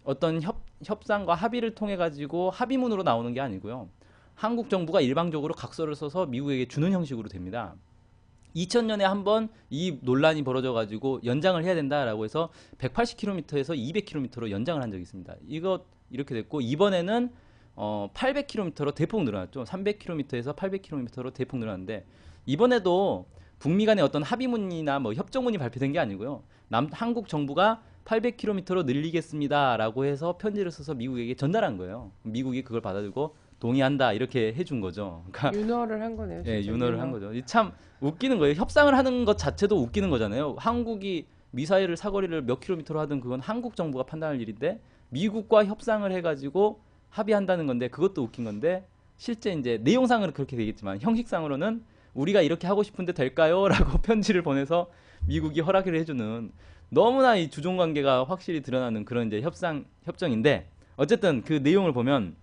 B: 어떤 협상과 합의를 통해 가지고 합의문으로 나오는 게 아니고요. 한국 정부가 일방적으로 각서를 써서 미국에게 주는 형식으로 됩니다. 2000년에 한번 이 논란이 벌어져 가지고 연장을 해야 된다라고 해서 180km에서 200km로 연장을 한 적이 있습니다. 이거 이렇게 됐고 이번에는 800km로 대폭 늘어났죠. 300km에서 800km로 대폭 늘어났는데 이번에도 북미 간의 어떤 합의문이나 뭐 협정문이 발표된 게 아니고요. 한국 정부가 800km로 늘리겠습니다라고 해서 편지를 써서 미국에게 전달한 거예요. 미국이 그걸 받아들고 동의한다 이렇게 해준 거죠. 그러니까
A: 윤허를 한 거네요,
B: 예,
A: 진짜
B: 윤허를 한
A: 윤허.
B: 거죠. 참 웃기는 거예요. 협상을 하는 것 자체도 웃기는 거잖아요. 한국이 미사일을 사거리를 몇 킬로미터로 하든 그건 한국 정부가 판단할 일인데 미국과 협상을 해가지고 합의한다는 건데 그것도 웃긴 건데 실제 이제 내용상으로 그렇게 되겠지만 형식상으로는 우리가 이렇게 하고 싶은데 될까요? 라고 편지를 보내서 미국이 허락을 해주는 너무나 이 주종 관계가 확실히 드러나는 그런 이제 협정인데 어쨌든 그 내용을 보면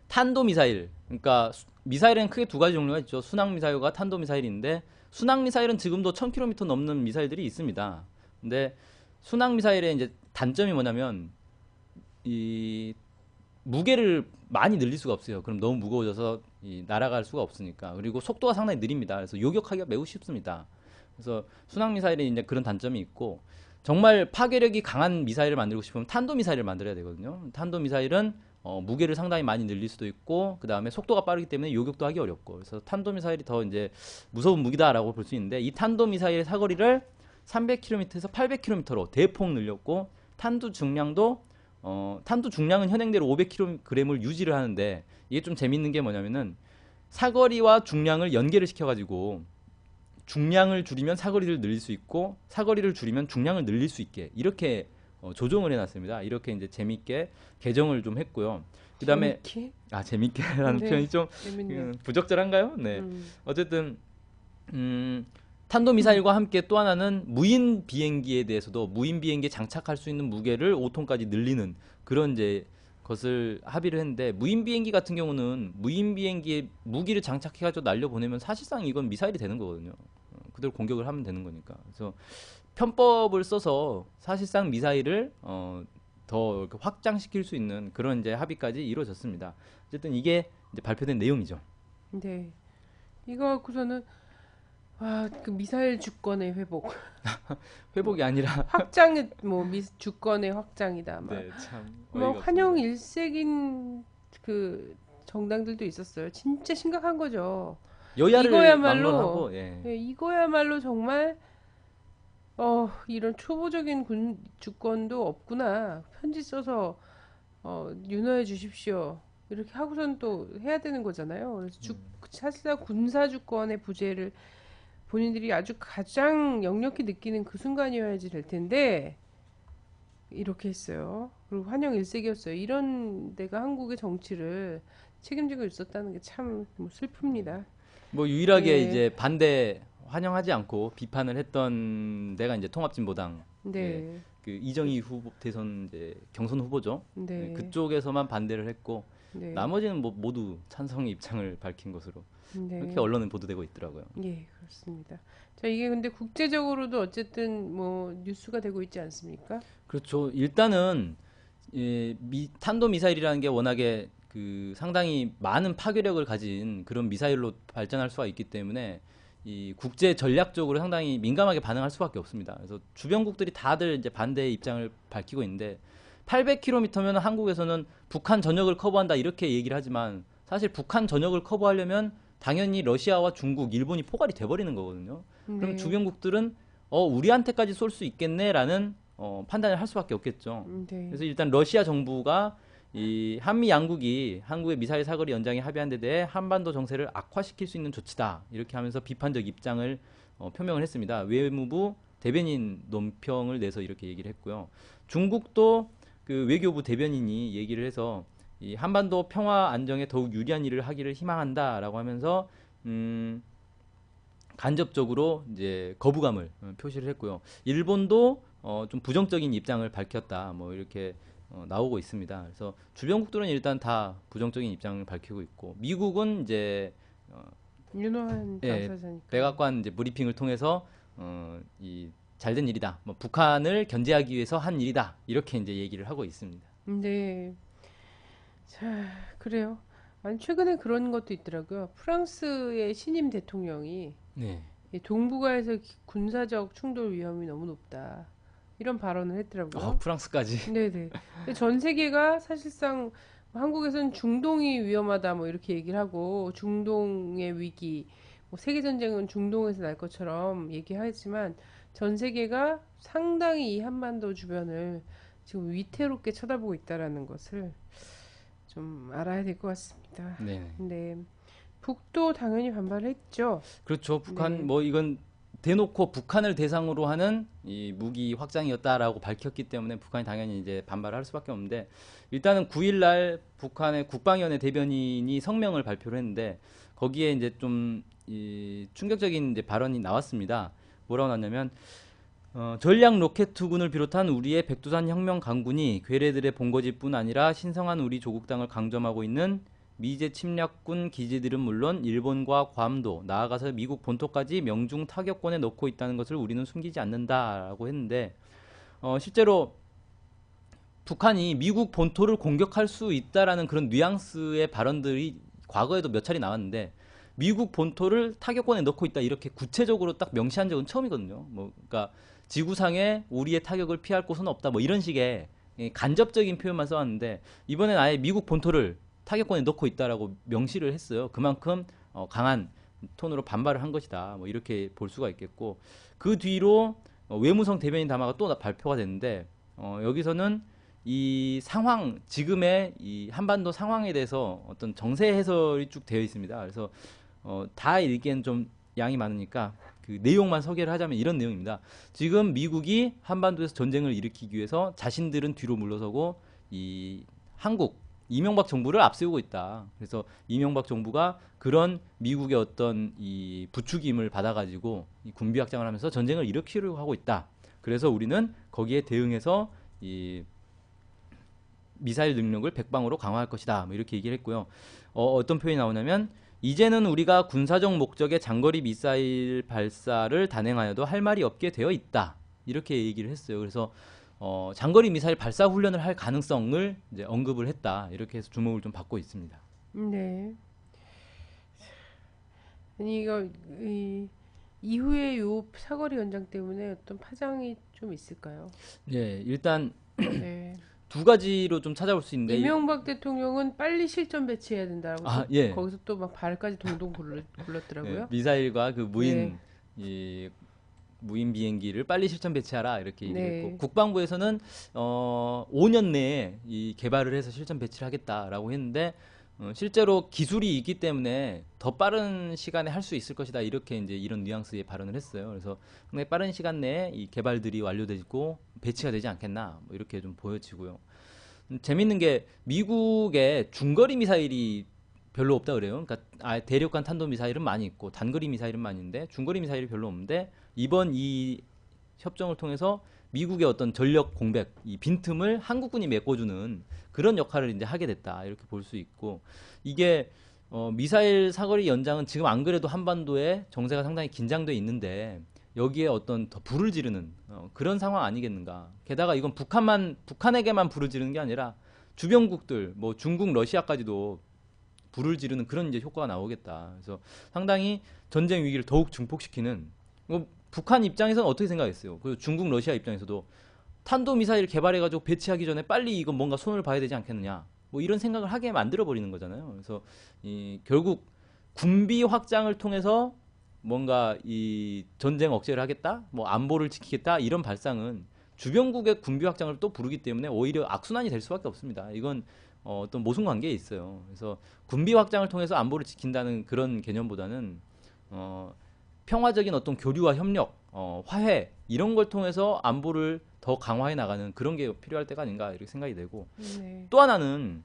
B: 탄도미사일, 그러니까 미사일은 크게 두 가지 종류가 있죠. 순항미사일과 탄도미사일인데 순항미사일은 지금도 1000km 넘는 미사일들이 있습니다. 근데 순항미사일의 이제 단점이 뭐냐면 이 무게를 많이 늘릴 수가 없어요. 그럼 너무 무거워져서 날아갈 수가 없으니까. 그리고 속도가 상당히 느립니다. 그래서 요격하기가 매우 쉽습니다. 그래서 순항미사일이 이제 그런 단점이 있고 정말 파괴력이 강한 미사일을 만들고 싶으면 탄도미사일을 만들어야 되거든요. 탄도미사일은 무게를 상당히 많이 늘릴 수도 있고 그 다음에 속도가 빠르기 때문에 요격도 하기 어렵고 그래서 탄도미사일이 더 이제 무서운 무기다라고 볼 수 있는데 이 탄도미사일의 사거리를 300km에서 800km로 대폭 늘렸고 탄두 중량은 현행대로 500kg을 유지를 하는데 이게 좀 재밌는 게 뭐냐면은 사거리와 중량을 연계를 시켜가지고 중량을 줄이면 사거리를 늘릴 수 있고 사거리를 줄이면 중량을 늘릴 수 있게 이렇게 조정을 해놨습니다. 이렇게 이제 재밌게 개정을 좀 했고요. 그 다음에
A: 재밌게?
B: 재밌게라는
A: 네,
B: 표현이 좀
A: 재밌네.
B: 부적절한가요? 네.
A: 음,
B: 어쨌든 탄도미사일과 함께 또 하나는 무인 비행기에 대해서도 무인 비행기에 장착할 수 있는 무게를 5톤까지 늘리는 그런 이제 것을 합의를 했는데 무인 비행기 같은 경우는 무인 비행기에 무기를 장착해가지고 날려보내면 사실상 이건 미사일이 되는 거거든요. 그대로 공격을 하면 되는 거니까. 그래서 편법을 써서 사실상 미사일을 더 이렇게 확장시킬 수 있는 그런 이제 합의까지 이루어졌습니다. 어쨌든 이게 이제 발표된 내용이죠.
A: 네. 이거 갖고서는 와, 그 미사일 주권의 회복, 뭐
B: 회복이 아니라
A: 확장의 주권의 확장이다. 막
B: 네, 참
A: 뭐
B: 어이가
A: 환영
B: 없습니다.
A: 일색인 그 정당들도 있었어요. 진짜 심각한 거죠.
B: 여야를
A: 이거야말로
B: 막론하고 예.
A: 예, 이거야말로 정말 이런 초보적인 군 주권도 없구나. 편지 써서 윤호해 주십시오. 이렇게 하고선 또 해야 되는 거잖아요. 그래서 사실상 군사 주권의 부재를 본인들이 아주 가장 역력히 느끼는 그 순간이어야지 될 텐데 이렇게 했어요. 그리고 환영 일색이었어요. 이런 데가 한국의 정치를 책임지고 있었다는 게 참 슬픕니다.
B: 뭐 유일하게
A: 예,
B: 이제 반대 환영하지 않고 비판을 했던 데가 이제 통합진보당 예,
A: 네,
B: 그 이정희 후보 대선 이제 경선 후보죠. 예,
A: 네,
B: 그쪽에서만 반대를 했고
A: 네,
B: 나머지는 뭐 모두 찬성의 입장을 밝힌 것으로 그렇게
A: 네.
B: 언론에 보도되고 있더라고요.
A: 예, 그렇습니다. 자, 이게 근데 국제적으로도 어쨌든 뭐 뉴스가 되고 있지 않습니까?
B: 그렇죠. 일단은 탄도 미사일이라는 게 워낙에 그 상당히 많은 파괴력을 가진 그런 미사일로 발전할 수가 있기 때문에 이 국제 전략적으로 상당히 민감하게 반응할 수밖에 없습니다. 그래서 주변국들이 다들 이제 반대의 입장을 밝히고 있는데 800km면 한국에서는 북한 전역을 커버한다 이렇게 얘기를 하지만 사실 북한 전역을 커버하려면 당연히 러시아와 중국, 일본이 포괄이 돼버리는 거거든요. 그럼
A: 네,
B: 주변국들은 우리한테까지 쏠 수 있겠네라는 판단을 할 수밖에 없겠죠.
A: 네,
B: 그래서 일단 러시아 정부가 이 한미 양국이 한국의 미사일 사거리 연장에 합의한 데 대해 한반도 정세를 악화시킬 수 있는 조치다. 이렇게 하면서 비판적 입장을 표명을 했습니다. 외무부 대변인 논평을 내서 이렇게 얘기를 했고요. 중국도 그 외교부 대변인이 얘기를 해서 이 한반도 평화 안정에 더욱 유리한 일을 하기를 희망한다라고 하면서 음, 간접적으로 이제 거부감을 표시를 했고요. 일본도 좀 부정적인 입장을 밝혔다. 뭐 이렇게 나오고 있습니다. 그래서 주변국들은 일단 다 부정적인 입장을 밝히고 있고 미국은 이제 어,
A: 유능한
B: 예,
A: 당사자니까.
B: 백악관 이제 브리핑을 통해서 이 잘된 일이다. 뭐 북한을 견제하기 위해서 한 일이다. 이렇게 이제 얘기를 하고 있습니다.
A: 네, 자, 그래요. 아니, 최근에 그런 것도 있더라고요. 프랑스의 신임 대통령이
B: 네.
A: 이 동북아에서 군사적 충돌 위험이 너무 높다. 이런 발언을 했더라고요.
B: 프랑스까지.
A: 네네. 근데 전 세계가 사실상 한국에서는 중동이 위험하다 뭐 이렇게 얘기를 하고 중동의 위기, 뭐 세계 전쟁은 중동에서 날 것처럼 얘기하지만 전 세계가 상당히 이 한반도 주변을 지금 위태롭게 쳐다보고 있다라는 것을 좀 알아야 될 것 같습니다.
B: 네.
A: 네. 북도 당연히 반발을 했죠.
B: 그렇죠. 북한
A: 네.
B: 뭐 이건 대놓고 북한을 대상으로 하는 이 무기 확장이었다라고 밝혔기 때문에 북한이 당연히 이제 반발할 수밖에 없는데 일단은 9일 날 북한의 국방위원회 대변인이 성명을 발표를 했는데 거기에 이제 좀 이 충격적인 이제 발언이 나왔습니다. 뭐라고 나왔냐면 전략 로켓 투군을 비롯한 우리의 백두산 혁명 강군이 괴뢰들의 본거지뿐 아니라 신성한 우리 조국 땅을 강점하고 있는 미제 침략군 기지들은 물론 일본과 괌도 나아가서 미국 본토까지 명중 타격권에 넣고 있다는 것을 우리는 숨기지 않는다라고 했는데 실제로 북한이 미국 본토를 공격할 수 있다라는 그런 뉘앙스의 발언들이 과거에도 몇 차례 나왔는데 미국 본토를 타격권에 넣고 있다 이렇게 구체적으로 딱 명시한 적은 처음이거든요. 뭐 그러니까 지구상에 우리의 타격을 피할 곳은 없다 뭐 이런 식의 간접적인 표현만 써왔는데 이번엔 아예 미국 본토를 타격권에 넣고 있다라고 명시를 했어요. 그만큼 강한 톤으로 반발을 한 것이다. 뭐 이렇게 볼 수가 있겠고 그 뒤로 외무성 대변인 담화가 또 발표가 됐는데 여기서는 이 상황 지금의 이 한반도 상황에 대해서 어떤 정세 해설이 쭉 되어 있습니다. 그래서 다 읽기엔 좀 양이 많으니까 그 내용만 소개를 하자면 이런 내용입니다. 지금 미국이 한반도에서 전쟁을 일으키기 위해서 자신들은 뒤로 물러서고 이 한국 이명박 정부를 앞세우고 있다. 그래서 이명박 정부가 그런 미국의 어떤 이 부추김을 받아가지고 이 군비 확장을 하면서 전쟁을 일으키려고 하고 있다. 그래서 우리는 거기에 대응해서 이 미사일 능력을 백방으로 강화할 것이다. 뭐 이렇게 얘기를 했고요. 어떤 표현이 나오냐면 이제는 우리가 군사적 목적의 장거리 미사일 발사를 단행하여도 할 말이 없게 되어 있다. 이렇게 얘기를 했어요. 그래서 장거리 미사일 발사 훈련을 할 가능성을 이제 언급을 했다. 이렇게 해서 주목을 좀 받고 있습니다.
A: 네. 아니 이거 이후에 요 사거리 연장 때문에 어떤 파장이 좀 있을까요?
B: 예, 일단
A: 네.
B: 두 가지로 좀 찾아볼 수 있는데
A: 이명박 대통령은 빨리 실전 배치해야 된다고 또
B: 예.
A: 거기서 또 막 발까지 동동
B: 예,
A: 굴렀더라고요.
B: 미사일과 그
A: 네.
B: 이 무인 비행기를 빨리 실전 배치하라 이렇게 얘기를 했고
A: 네.
B: 국방부에서는 5년 내에 이 개발을 해서 실전 배치를 하겠다라고 했는데 실제로 기술이 있기 때문에 더 빠른 시간에 할 수 있을 것이다 이렇게 이제 이런 뉘앙스의 발언을 했어요. 그래서 상당히 빠른 시간 내에 이 개발들이 완료되고 배치가 되지 않겠나 뭐 이렇게 좀 보여지고요. 재밌는 게 미국의 중거리 미사일이 별로 없다 그래요. 그러니까 대륙간 탄도 미사일은 많이 있고 단거리 미사일은 많이 있는데 중거리 미사일이 별로 없는데 이번 이 협정을 통해서 미국의 어떤 전력 공백, 이 빈틈을 한국군이 메꿔주는 그런 역할을 이제 하게 됐다 이렇게 볼 수 있고 이게 미사일 사거리 연장은 지금 안 그래도 한반도에 정세가 상당히 긴장돼 있는데 여기에 어떤 더 불을 지르는 그런 상황 아니겠는가. 게다가 이건 북한에게만 불을 지르는 게 아니라 주변국들, 뭐 중국, 러시아까지도 불을 지르는 그런 이제 효과가 나오겠다. 그래서 상당히 전쟁 위기를 더욱 증폭시키는 북한 입장에서는 어떻게 생각했어요? 그리고 중국, 러시아 입장에서도 탄도 미사일 개발해가지고 배치하기 전에 빨리 이건 뭔가 손을 봐야 되지 않겠느냐. 뭐 이런 생각을 하게 만들어 버리는 거잖아요. 그래서 결국 군비 확장을 통해서 뭔가 이 전쟁 억제를 하겠다, 뭐 안보를 지키겠다 이런 발상은 주변국의 군비 확장을 또 부르기 때문에 오히려 악순환이 될 수밖에 없습니다. 이건 어떤 모순 관계에 있어요. 그래서 군비 확장을 통해서 안보를 지킨다는 그런 개념보다는 어, 평화적인 어떤 교류와 협력, 화해 이런 걸 통해서 안보를 더 강화해 나가는 그런 게 필요할 때가 아닌가 이렇게 생각이 되고
A: 네.
B: 또 하나는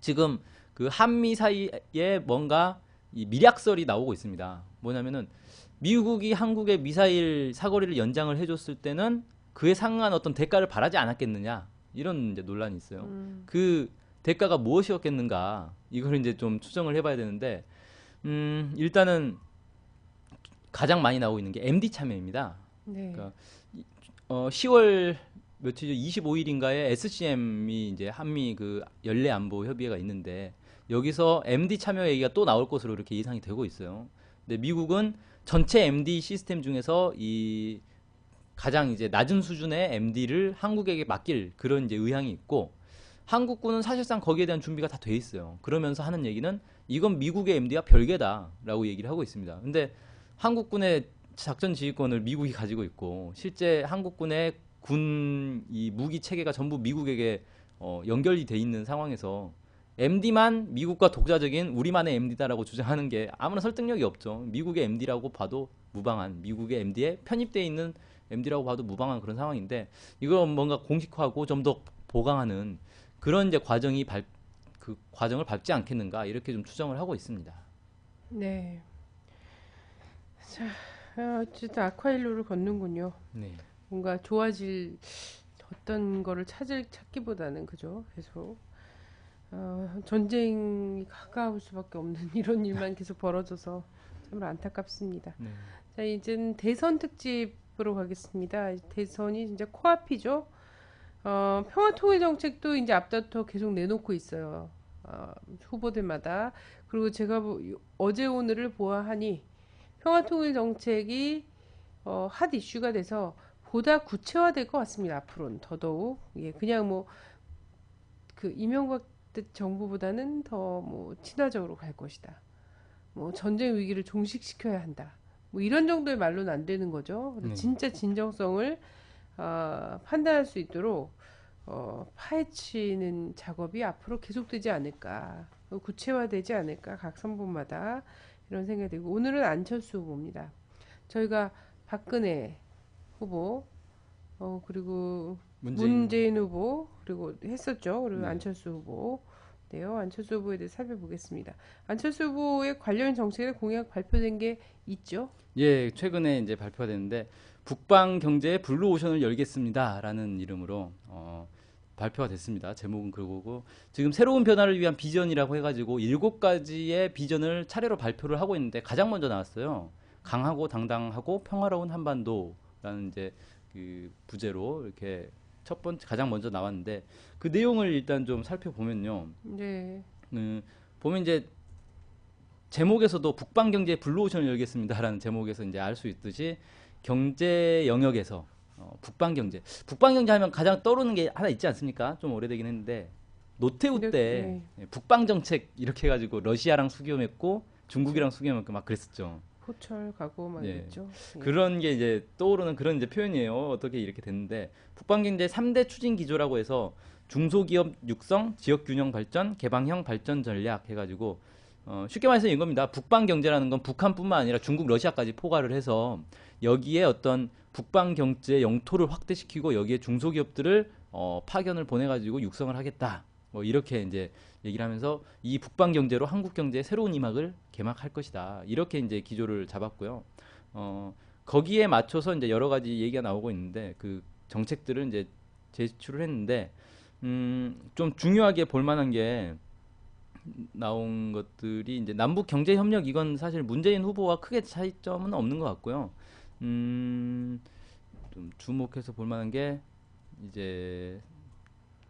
B: 지금 그 한미 사이에 뭔가 이 밀약설이 나오고 있습니다. 뭐냐면은 미국이 한국의 미사일 사거리를 연장을 해줬을 때는 그에 상응한 어떤 대가를 바라지 않았겠느냐 이런 이제 논란이 있어요. 그 대가가 무엇이었겠는가 이걸 이제 좀 추정을 해봐야 되는데 일단은 가장 많이 나오고 있는 게 MD 참여입니다.
A: 네.
B: 그러니까 10월 며칠이죠? 25일인가에 SCM이 이제 한미 그 연례 안보 협의회가 있는데 여기서 MD 참여 얘기가 또 나올 것으로 이렇게 예상이 되고 있어요. 근데 미국은 전체 MD 시스템 중에서 이 가장 이제 낮은 수준의 MD를 한국에게 맡길 그런 이제 의향이 있고 한국군은 사실상 거기에 대한 준비가 다 돼 있어요. 그러면서 하는 얘기는 이건 미국의 MD와 별개다라고 얘기를 하고 있습니다. 근데 한국군의 작전 지휘권을 미국이 가지고 있고 실제 한국군의 군 이 무기 체계가 전부 미국에게 연결이 돼 있는 상황에서 MD만 미국과 독자적인 우리만의 MD다라고 주장하는 게 아무런 설득력이 없죠. 미국의 MD라고 봐도 무방한 미국의 MD에 편입돼 있는 MD라고 봐도 무방한 그런 상황인데 이거 뭔가 공식화하고 좀 더 보강하는 그런 이제 그 과정을 밟지 않겠는가 이렇게 좀 추정을 하고 있습니다.
A: 네. 자, 어쨌든 아쿠아일로를 걷는군요.
B: 네.
A: 뭔가 좋아질 어떤 거를 찾기보다는 그죠? 계속 전쟁이 가까울 수밖에 없는 이런 일만 계속 벌어져서 참 안타깝습니다.
B: 네.
A: 자, 이제는 대선 특집으로 가겠습니다. 대선이 진짜 코앞이죠. 평화통일 정책도 이제 앞다퉈 계속 내놓고 있어요. 후보들마다. 그리고 제가 어제 오늘을 보아하니 평화통일 정책이 핫 이슈가 돼서 보다 구체화될 것 같습니다. 앞으로는 더더욱 예, 그냥 뭐 그 이명박 정부보다는 더 뭐 친화적으로 갈 것이다. 뭐 전쟁 위기를 종식시켜야 한다. 뭐 이런 정도의 말로는 안 되는 거죠. 그래서
B: 네.
A: 진짜 진정성을 판단할 수 있도록 파헤치는 작업이 앞으로 계속되지 않을까, 구체화되지 않을까 각 선보마다 이런 생각이 들고 오늘은 안철수 후보입니다. 저희가 박근혜 후보 그리고
B: 문재인.
A: 문재인 후보 그리고 했었죠. 그리고
B: 네.
A: 안철수 후보. 네요. 안철수 후보에 대해서 살펴보겠습니다. 안철수 후보의 관련 정책의 공약 발표된 게 있죠.
B: 예, 최근에 이제 발표가 됐는데 북방 경제의 블루 오션을 열겠습니다라는 이름으로 발표가 됐습니다. 제목은 그거고 지금 새로운 변화를 위한 비전이라고 해가지고 7가지의 비전을 차례로 발표를 하고 있는데 가장 먼저 나왔어요. 강하고 당당하고 평화로운 한반도라는 이제 그 부제로 이렇게 첫 번째 가장 먼저 나왔는데 그 내용을 일단 좀 살펴보면요.
A: 네.
B: 보면 이제 제목에서도 북방 경제 블루오션을 열겠습니다라는 제목에서 이제 알 수 있듯이 경제 영역에서 북방 경제 하면 가장 떠오르는 게 하나 있지 않습니까? 좀 오래되긴 했는데 노태우 때
A: 네.
B: 북방 정책 이렇게 해가지고 러시아랑 수교 맺고 중국이랑 수교 맺고 막 그랬었죠.
A: 포철 가고 막
B: 예.
A: 이랬죠. 예.
B: 그런 게 이제 떠오르는 그런 이제 표현이에요. 어떻게 이렇게 됐는데 북방 경제 3대 추진 기조라고 해서 중소기업 육성, 지역 균형 발전, 개방형 발전 전략 해가지고 쉽게 말해서 이겁니다. 북방 경제라는 건 북한뿐만 아니라 중국, 러시아까지 포괄을 해서 여기에 어떤 북방 경제 영토를 확대시키고 여기에 중소기업들을 파견을 보내가지고 육성을 하겠다. 뭐 이렇게 이제 얘기를 하면서 이 북방 경제로 한국 경제의 새로운 이막을 개막할 것이다. 이렇게 이제 기조를 잡았고요. 거기에 맞춰서 이제 여러 가지 얘기가 나오고 있는데 그 정책들을 이제 제출을 했는데 좀 중요하게 볼 만한 게 나온 것들이 이제 남북 경제 협력 이건 사실 문재인 후보와 크게 차이점은 없는 것 같고요. 좀 주목해서 볼 만한 게 이제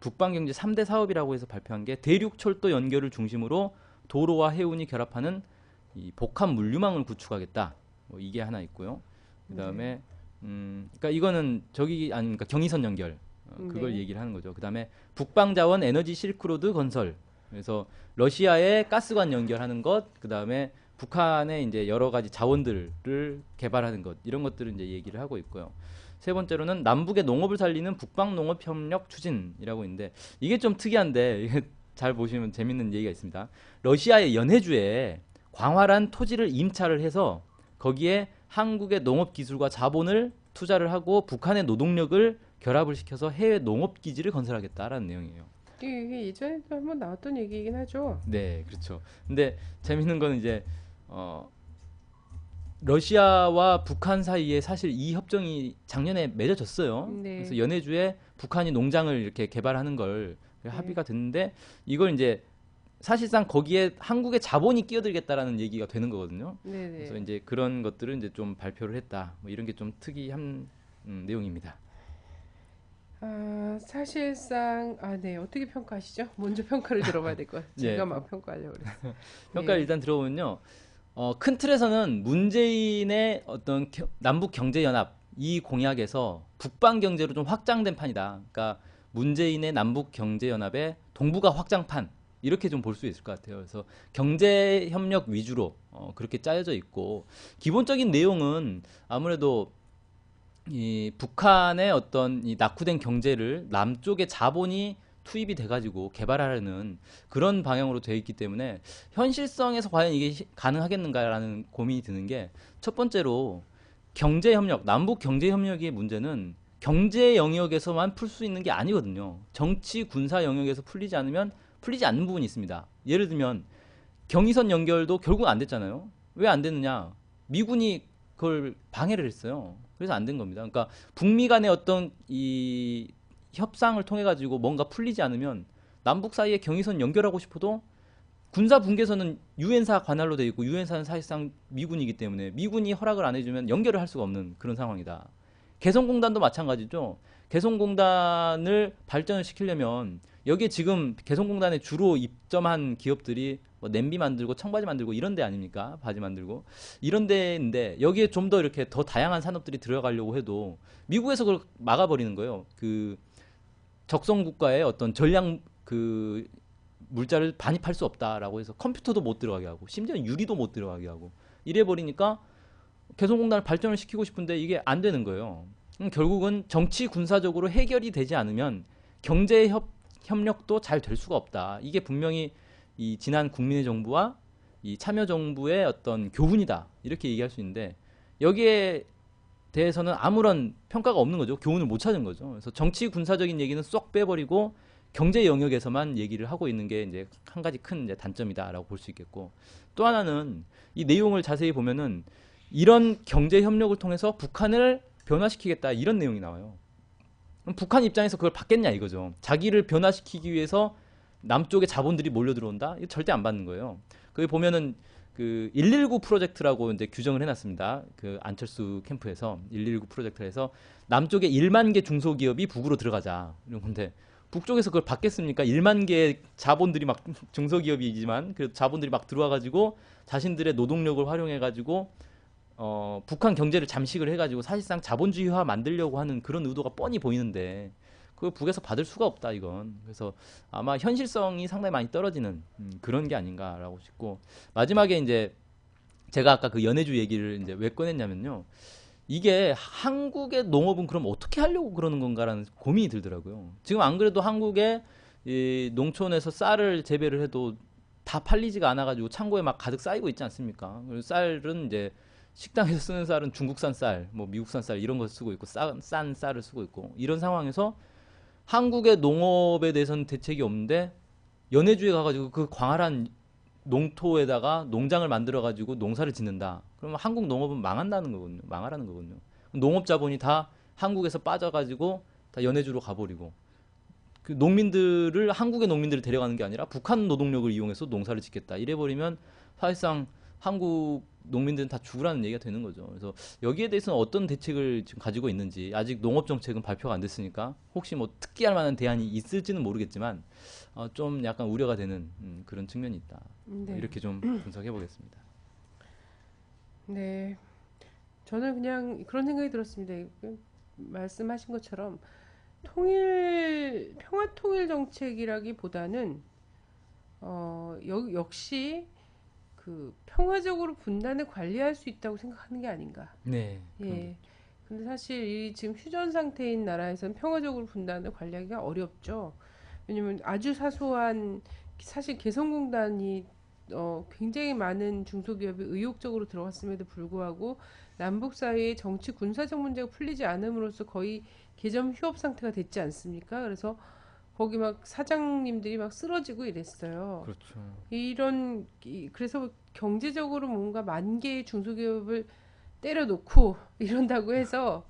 B: 북방 경제 3대 사업이라고 해서 발표한 게 대륙 철도 연결을 중심으로 도로와 해운이 결합하는 이 복합 물류망을 구축하겠다. 뭐 이게 하나 있고요.
A: 네.
B: 그다음에 그러니까 이거는 저기 아닙니까 경의선 연결 그걸
A: 네.
B: 얘기를 하는 거죠. 그다음에 북방 자원 에너지 실크로드 건설. 그래서 러시아의 가스관 연결하는 것, 그다음에 북한의 이제 여러 가지 자원들을 개발하는 것 이런 것들을 이제 얘기를 하고 있고요. 세 번째로는 남북의 농업을 살리는 북방 농업 협력 추진이라고 있는데 이게 좀 특이한데 이게 잘 보시면 재밌는 얘기가 있습니다. 러시아의 연해주에 광활한 토지를 임차를 해서 거기에 한국의 농업 기술과 자본을 투자를 하고 북한의 노동력을 결합을 시켜서 해외 농업 기지를 건설하겠다라는 내용이에요.
A: 이게 예전에도 한번 나왔던 얘기이긴 하죠.
B: 네, 그렇죠. 근데 재밌는 거는 이제 어, 러시아와 북한 사이에 사실 이 협정이 작년에 맺어졌어요. 그래서
A: 네.
B: 연해주에 북한이 농장을 이렇게 개발하는 걸
A: 네.
B: 합의가 됐는데 이걸 이제 사실상 거기에 한국의 자본이 끼어들겠다라는 얘기가 되는 거거든요. 그래서
A: 네네.
B: 이제 그런 것들은 이제 좀 발표를 했다. 뭐 이런 게 좀 특이한 내용입니다.
A: 사실상 네. 어떻게 평가하시죠? 먼저 평가를 들어봐야 될 것 같아요.
B: 예,
A: 제가 막 평가하려고 그랬어요.
B: 평가를
A: 네.
B: 일단 들어보면요. 큰 틀에서는 문재인의 어떤 남북 경제 연합 이 공약에서 북방 경제로 좀 확장된 판이다. 그러니까 문재인의 남북 경제 연합의 동북아 확장판 이렇게 좀 볼 수 있을 것 같아요. 그래서 경제 협력 위주로 그렇게 짜여져 있고 기본적인 내용은 아무래도 이 북한의 어떤 이 낙후된 경제를 남쪽의 자본이 투입이 돼가지고 개발하려는 그런 방향으로 되어 있기 때문에 현실성에서 과연 이게 가능하겠는가라는 고민이 드는 게 첫 번째로 경제 협력, 남북 경제 협력의 문제는 경제 영역에서만 풀 수 있는 게 아니거든요. 정치, 군사 영역에서 풀리지 않으면 풀리지 않는 부분이 있습니다. 예를 들면 경의선 연결도 결국 안 됐잖아요. 왜 안 됐느냐? 미군이 그걸 방해를 했어요. 그래서 안 된 겁니다. 그러니까 북미 간의 어떤 이 협상을 통해 가지고 뭔가 풀리지 않으면 남북 사이에 경의선 연결하고 싶어도 군사 분계선은 유엔사 관할로 돼 있고 유엔사는 사실상 미군이기 때문에 미군이 허락을 안 해주면 연결을 할 수가 없는 그런 상황이다. 개성공단도 마찬가지죠. 개성공단을 발전을 시키려면 여기에 지금 개성공단에 주로 입점한 기업들이 뭐 냄비 만들고 청바지 만들고 이런 데 아닙니까? 바지 만들고 이런 데인데 여기에 좀 더 이렇게 더 다양한 산업들이 들어가려고 해도 미국에서 그걸 막아버리는 거예요. 그 적성 국가의 어떤 전략 그 물자를 반입할 수 없다라고 해서 컴퓨터도 못 들어가게 하고 심지어 유리도 못 들어가게 하고 이래 버리니까 개성공단을 발전을 시키고 싶은데 이게 안 되는 거예요. 결국은 정치 군사적으로 해결이 되지 않으면 경제 협력도 잘 될 수가 없다. 이게 분명히 이 지난 국민의 정부와 이 참여 정부의 어떤 교훈이다. 이렇게 얘기할 수 있는데 여기에 대해서는 아무런 평가가 없는 거죠. 교훈을 못 찾은 거죠. 그래서 정치 군사적인 얘기는 쏙 빼버리고 경제 영역에서만 얘기를 하고 있는 게 이제 한 가지 큰 이제 단점이다라고 볼 수 있겠고 또 하나는 이 내용을 자세히 보면은 이런 경제 협력을 통해서 북한을 변화시키겠다 이런 내용이 나와요. 그럼 북한 입장에서 그걸 받겠냐 이거죠. 자기를 변화시키기 위해서 남쪽에 자본들이 몰려 들어온다? 이거 절대 안 받는 거예요. 거기 보면은 그 119 프로젝트라고 이제 규정을 해놨습니다. 그 안철수 캠프에서 119 프로젝트에서 남쪽에 1만 개 중소기업이 북으로 들어가자 이런 건데 북쪽에서 그걸 받겠습니까? 1만 개의 자본들이 막 중소기업이지만 그 자본들이 막 들어와가지고 자신들의 노동력을 활용해가지고 북한 경제를 잠식을 해가지고 사실상 자본주의화 만들려고 하는 그런 의도가 뻔히 보이는데 그걸 북에서 받을 수가 없다 이건. 그래서 아마 현실성이 상당히 많이 떨어지는 그런 게 아닌가라고 싶고 마지막에 이제 제가 아까 그 연해주 얘기를 이제 왜 꺼냈냐면요. 이게 한국의 농업은 그럼 어떻게 하려고 그러는 건가라는 고민이 들더라고요. 지금 안 그래도 한국의 이 농촌에서 쌀을 재배를 해도 다 팔리지가 않아가지고 창고에 막 가득 쌓이고 있지 않습니까? 그리고 쌀은 이제 식당에서 쓰는 쌀은 중국산 쌀, 뭐 미국산 쌀 이런 거 쓰고 있고 싼 쌀을 쓰고 있고 이런 상황에서 한국의 농업에 대해서는 대책이 없는데 연해주에 가가지고 그 광활한 농토에다가 농장을 만들어가지고 농사를 짓는다. 그러면 한국 농업은 망한다는 거거든요. 망하라는 거거든요. 농업 자본이 다 한국에서 빠져가지고 다 연해주로 가버리고 그 농민들을 한국의 농민들을 데려가는 게 아니라 북한 노동력을 이용해서 농사를 짓겠다. 이래버리면 사실상 한국 농민들은 다 죽으라는 얘기가 되는 거죠. 그래서 여기에 대해서는 어떤 대책을 지금 가지고 있는지 아직 농업 정책은 발표가 안 됐으니까 혹시 뭐 특기할 만한 대안이 있을지는 모르겠지만 좀 약간 우려가 되는 그런 측면이 있다.
A: 네.
B: 이렇게 좀 분석해 보겠습니다.
A: 네. 저는 그냥 그런 생각이 들었습니다. 말씀하신 것처럼 평화 통일 정책이라기보다는 역시 그 평화적으로 분단을 관리할 수 있다고 생각하는 게 아닌가.
B: 네, 그런 게
A: 예. 근데 사실 이 지금 휴전 상태인 나라에서는 평화적으로 분단을 관리하기가 어렵죠. 왜냐면 아주 사소한 사실 개성공단이 굉장히 많은 중소기업이 의욕적으로 들어갔음에도 불구하고 남북 사이의 정치 군사적 문제가 풀리지 않음으로써 거의 개점 휴업 상태가 됐지 않습니까? 그래서 거기 막 사장님들이 막 쓰러지고 이랬어요.
B: 그렇죠.
A: 그래서 경제적으로 뭔가 만 개의 중소기업을 때려놓고 이런다고 해서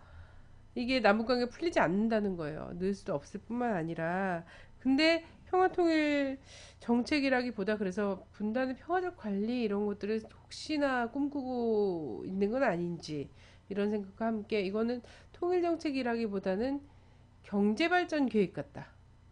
A: 이게 남북관계 풀리지 않는다는 거예요. 늘 수도 없을 뿐만 아니라. 근데 평화통일 정책이라기보다 그래서 분단의 평화적 관리 이런 것들을 혹시나 꿈꾸고 있는 건 아닌지 이런 생각과 함께 이거는 통일 정책이라기보다는 경제발전 계획 같다.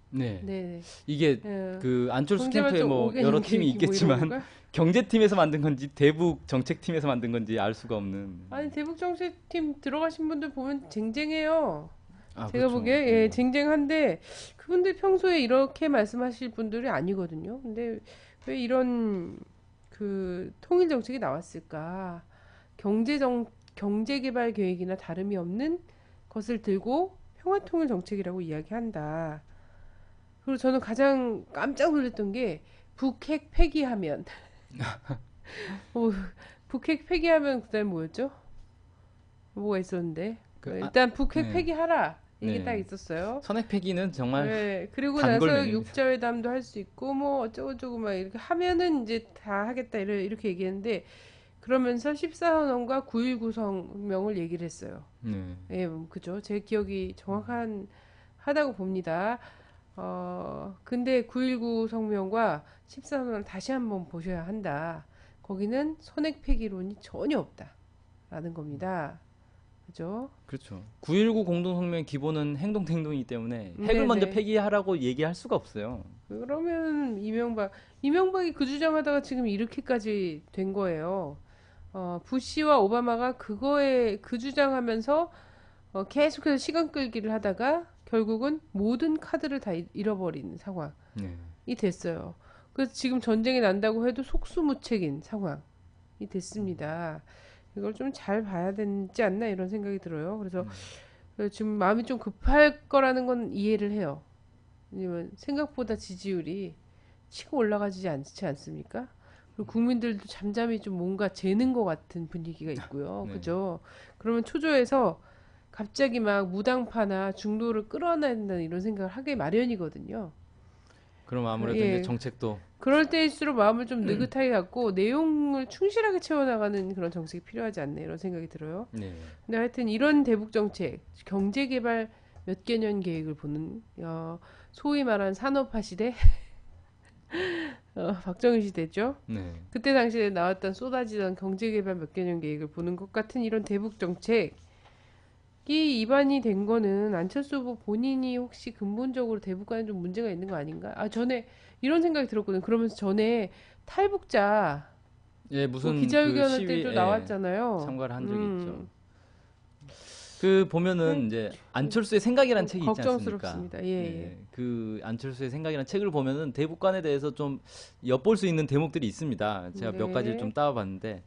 B: 네,
A: 네,
B: 이게
A: 네.
B: 그 안철수 캠프에
A: 경제발전
B: 뭐
A: 5개년
B: 여러 팀이
A: 계획이 뭐 이런
B: 있겠지만
A: 건가?
B: 경제팀에서 만든 건지 대북 정책팀에서 만든 건지 알 수가 없는.
A: 아니 대북정책팀 들어가신 분들 보면 쟁쟁해요.
B: 아,
A: 제가
B: 그렇죠.
A: 보기에 예,
B: 네.
A: 쟁쟁한데 그분들 평소에 이렇게 말씀하실 분들이 아니거든요. 근데 왜 이런 그 통일 정책이 나왔을까? 경제개발 계획이나 다름이 없는 것을 들고 평화통일 정책이라고 이야기한다. 그리고 저는 가장 깜짝 놀랐던 게 북핵 폐기하면 어, 북핵 폐기하면 그다음에 뭐였죠? 뭐가 있었는데
B: 그, 아,
A: 일단 북핵
B: 네,
A: 폐기하라 이게 딱
B: 네.
A: 있었어요.
B: 선액 폐기는 정말
A: 네, 그리고
B: 단골
A: 나서
B: 메뉴입니다.
A: 육자회담도 할 수 있고 뭐 어쩌고저쩌고 막 이렇게 하면은 이제 다 하겠다 이렇게 얘기했는데 그러면서 14선언과 9.19 성명을 얘기를 했어요.
B: 네.
A: 예, 그죠. 제 기억이 하다고 봅니다. 근데 9.19 성명과 14선언을 다시 한번 보셔야 한다. 거기는 선액 폐기론이 전혀 없다라는 겁니다. 그죠?
B: 그렇죠. 9.19 공동성명의 기본은 행동이기 때문에 핵을 먼저
A: 네네.
B: 폐기하라고 얘기할 수가 없어요.
A: 그러면 이명박이 그 주장하다가 지금 이렇게까지 된 거예요. 부시와 오바마가 그거에 그 주장하면서 계속해서 시간 끌기를 하다가 결국은 모든 카드를 다 잃어버린 상황이
B: 네.
A: 됐어요. 그래서 지금 전쟁이 난다고 해도 속수무책인 상황이 됐습니다. 이걸 좀 잘 봐야 되지 않나 이런 생각이 들어요. 그래서
B: 음.
A: 지금 마음이 좀 급할 거라는 건 이해를 해요. 왜냐면 생각보다 지지율이 치고 올라가지 않지 않습니까? 그리고 국민들도 잠잠히 좀 뭔가 재는 것 같은 분위기가 있고요.
B: 네.
A: 그죠? 그러면 초조해서 갑자기 막 무당파나 중도를 끌어내야 된다는 이런 생각을 하게 마련이거든요.
B: 그럼 아무래도 이제
A: 예.
B: 정책도
A: 그럴 때일수록 마음을 좀 느긋하게 갖고 내용을 충실하게 채워나가는 그런 정책이 필요하지 않나 이런 생각이 들어요.
B: 네.
A: 근데 하여튼 이런 대북 정책, 경제개발 몇 개년 계획을 보는 소위 말하는 산업화 시대, 박정희 시대죠.
B: 네.
A: 그때 당시에 나왔던 쏟아지던 경제개발 몇 개년 계획을 보는 것 같은 이런 대북 정책이 입안이 된 거는 안철수 후보 본인이 혹시 근본적으로 대북과는 좀 문제가 있는 거 아닌가? 전에 이런 생각이 들었거든요. 그러면서 전에 탈북자
B: 예,
A: 뭐
B: 무슨 그
A: 기자회견할 때도
B: 시위에
A: 나왔잖아요.
B: 참가를 한 적이 있죠. 그 보면은
A: 네,
B: 이제 안철수의 생각이라는 책이 있지 않습니까?
A: 걱정스럽습니다. 예, 예.
B: 예, 그 안철수의 생각이라는 책을 보면은 대북관에 대해서 좀 엿볼 수 있는 대목들이 있습니다. 제가 몇 가지를 좀
A: 네,
B: 따와봤는데,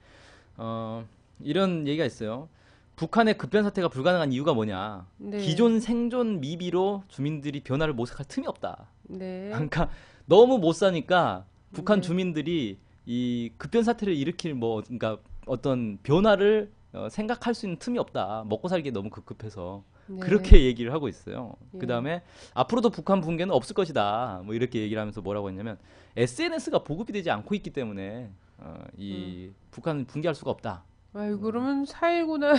B: 어, 이런 얘기가 있어요. 북한의 급변 사태가 불가능한 이유가 뭐냐?
A: 네,
B: 기존 생존 미비로 주민들이 변화를 모색할 틈이 없다.
A: 네,
B: 그러니까 너무 못 사니까 북한
A: 네,
B: 주민들이 이 급변 사태를 일으킬 뭐 그러니까 어떤 변화를 생각할 수 있는 틈이 없다. 먹고 살기에 너무 급급해서
A: 네,
B: 그렇게 얘기를 하고 있어요.
A: 예.
B: 그다음에 앞으로도 북한 붕괴는 없을 것이다. 뭐 이렇게 얘기를 하면서 뭐라고 했냐면 SNS가 보급이 되지 않고 있기 때문에
A: 음.
B: 이 북한은 붕괴할 수가 없다.
A: 아유, 그러면 4.19나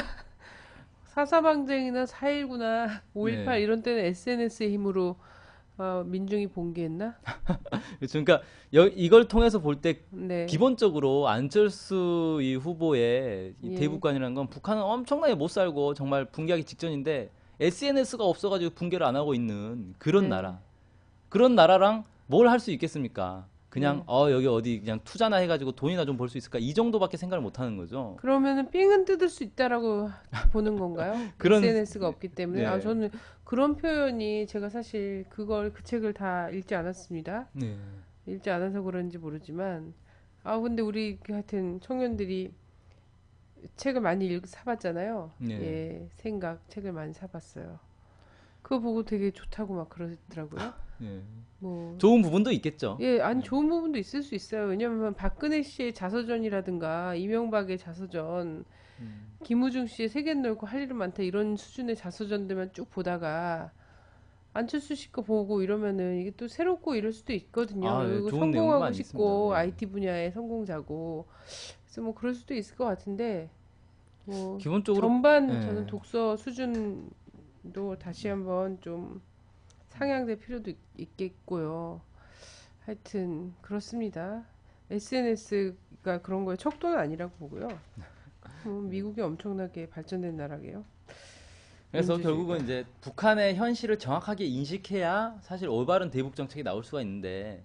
A: 사사방쟁이나 4.19나 5.18
B: 네.
A: 이런 때는 SNS의 힘으로 민중이 봉기했나?
B: 그렇죠. 그러니까 이걸 통해서 볼 때
A: 네,
B: 기본적으로 안철수 이 후보의 이
A: 예,
B: 대북관이라는 건 북한은 엄청나게 못 살고 정말 붕괴하기 직전인데 SNS가 없어가지고 붕괴를 안 하고 있는 그런
A: 네,
B: 나라. 그런 나라랑 뭘 할 수 있겠습니까? 그냥
A: 네.
B: 여기 어디 그냥 투자나 해가지고 돈이나 좀 벌 수 있을까? 이 정도밖에 생각을 못 하는 거죠.
A: 그러면은 삥은 뜯을 수 있다라고 보는 건가요?
B: 그런
A: SNS가 없기 때문에.
B: 네.
A: 저는 그런 표현이 제가 사실 그 책을 다 읽지 않았습니다.
B: 네.
A: 읽지 않아서 그런지 모르지만 근데 우리 하여튼 청년들이 책을 많이 사봤잖아요.
B: 네.
A: 예, 생각 책을 많이 사봤어요. 그거 보고 되게 좋다고 막 그러더라고요.
B: 네.
A: 뭐,
B: 좋은 부분도 있겠죠.
A: 예, 아니
B: 네.
A: 좋은 부분도 있을 수 있어요. 왜냐면 박근혜 씨의 자서전이라든가 이명박의 자서전,
B: 음.
A: 김우중 씨의 세계 넓고 할 일은 많다 이런 수준의 자서전들만 쭉 보다가 안철수 씨 거 보고 이러면은 이게 또 새롭고 이럴 수도 있거든요.
B: 네.
A: 그리고
B: 좋은 내용도
A: 성공하고
B: 많이 있습니다.
A: 싶고
B: 네.
A: IT 분야의 성공자고 그래서 뭐 그럴 수도 있을 것 같은데 뭐
B: 기본적으로
A: 전반 저는
B: 예.
A: 독서 수준도 다시 한번 좀 상향될 필요도 있겠고요. 하여튼 그렇습니다. SNS가 그런 거에 척도는 아니라고 보고요. 미국이 엄청나게 발전된 나라게요.
B: 그래서
A: 민주주의가.
B: 결국은 이제 북한의 현실을 정확하게 인식해야 사실 올바른 대북 정책이 나올 수가 있는데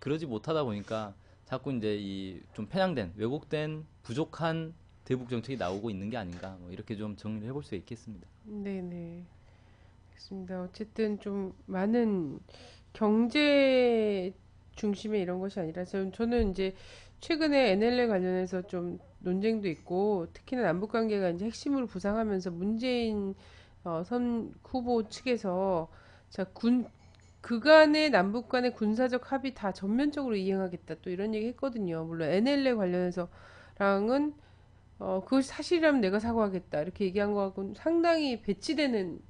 B: 그러지 못하다 보니까 자꾸 이제 이 좀 편향된 왜곡된 부족한 대북 정책이 나오고 있는 게 아닌가 뭐 이렇게 좀 정리를 해볼 수 있겠습니다.
A: 네네. 알겠습니다. 어쨌든 좀 많은 경제 중심의 이런 것이 아니라 저는 이제 최근에 NLL 관련해서 좀 논쟁도 있고 특히나 남북 관계가 이제 핵심으로 부상하면서 문재인 선 후보 측에서 자 그간의 남북 간의 군사적 합의 다 전면적으로 이행하겠다 또 이런 얘기 했거든요. 물론 NLL 관련해서랑은 그것이 사실이라면 내가 사과하겠다 이렇게 얘기한 거하고는 상당히 배치되는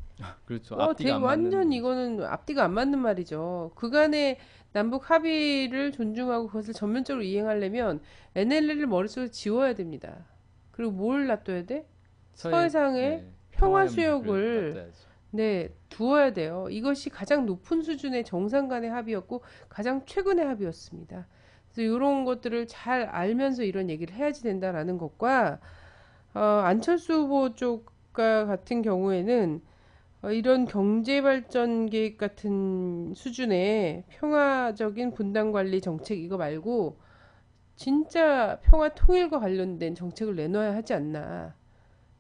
B: 그렇죠. 앞뒤가
A: 되게
B: 안 맞는
A: 완전
B: 얘기죠.
A: 이거는 앞뒤가 안 맞는 말이죠. 그간의 남북 합의를 존중하고 그것을 전면적으로 이행하려면 NLL을 머릿속에 지워야 됩니다. 그리고 뭘 놔둬야 돼? 서해상의
B: 네,
A: 평화
B: 평화의 무기를
A: 수역을
B: 놔둬야죠.
A: 네, 두어야 돼요. 이것이 가장 높은 수준의 정상 간의 합의였고 가장 최근의 합의였습니다. 그래서 이런 것들을 잘 알면서 이런 얘기를 해야지 된다라는 것과 안철수 후보 쪽 국가 같은 경우에는 이런 경제 발전 계획 같은 수준의 평화적인 분단 관리 정책 이거 말고 진짜 평화 통일과 관련된 정책을 내놔야 하지 않나.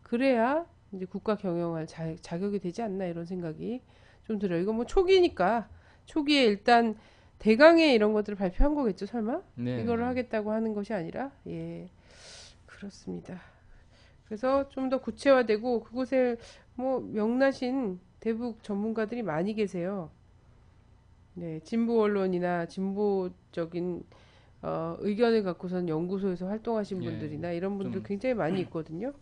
A: 그래야 이제 국가 경영할 자격이 되지 않나 이런 생각이 좀 들어요. 이거 뭐 초기니까 초기에 일단 대강의 이런 것들을 발표한 거겠죠, 설마? 이거를
B: 네.
A: 하겠다고 하는 것이 아니라 예, 그렇습니다. 그래서 좀 더 구체화되고 그곳에 뭐 명나신 대북 전문가들이 많이 계세요. 네, 진보 언론이나 진보적인 의견을 갖고선 연구소에서 활동하신
B: 예.
A: 분들이나 이런 분들
B: 좀
A: 굉장히 많이 있거든요.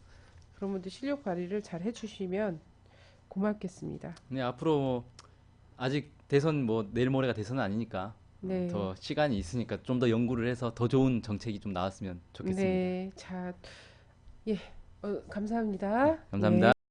A: 그런 분들 실력 발휘를 잘 해주시면 고맙겠습니다.
B: 네, 앞으로 뭐 아직 대선 뭐 내일 모레가 대선은 아니니까
A: 네,
B: 더 시간이 있으니까 좀 더 연구를 해서 더 좋은 정책이 좀 나왔으면 좋겠습니다.
A: 네, 자, 예, 감사합니다. 예.
B: 감사합니다.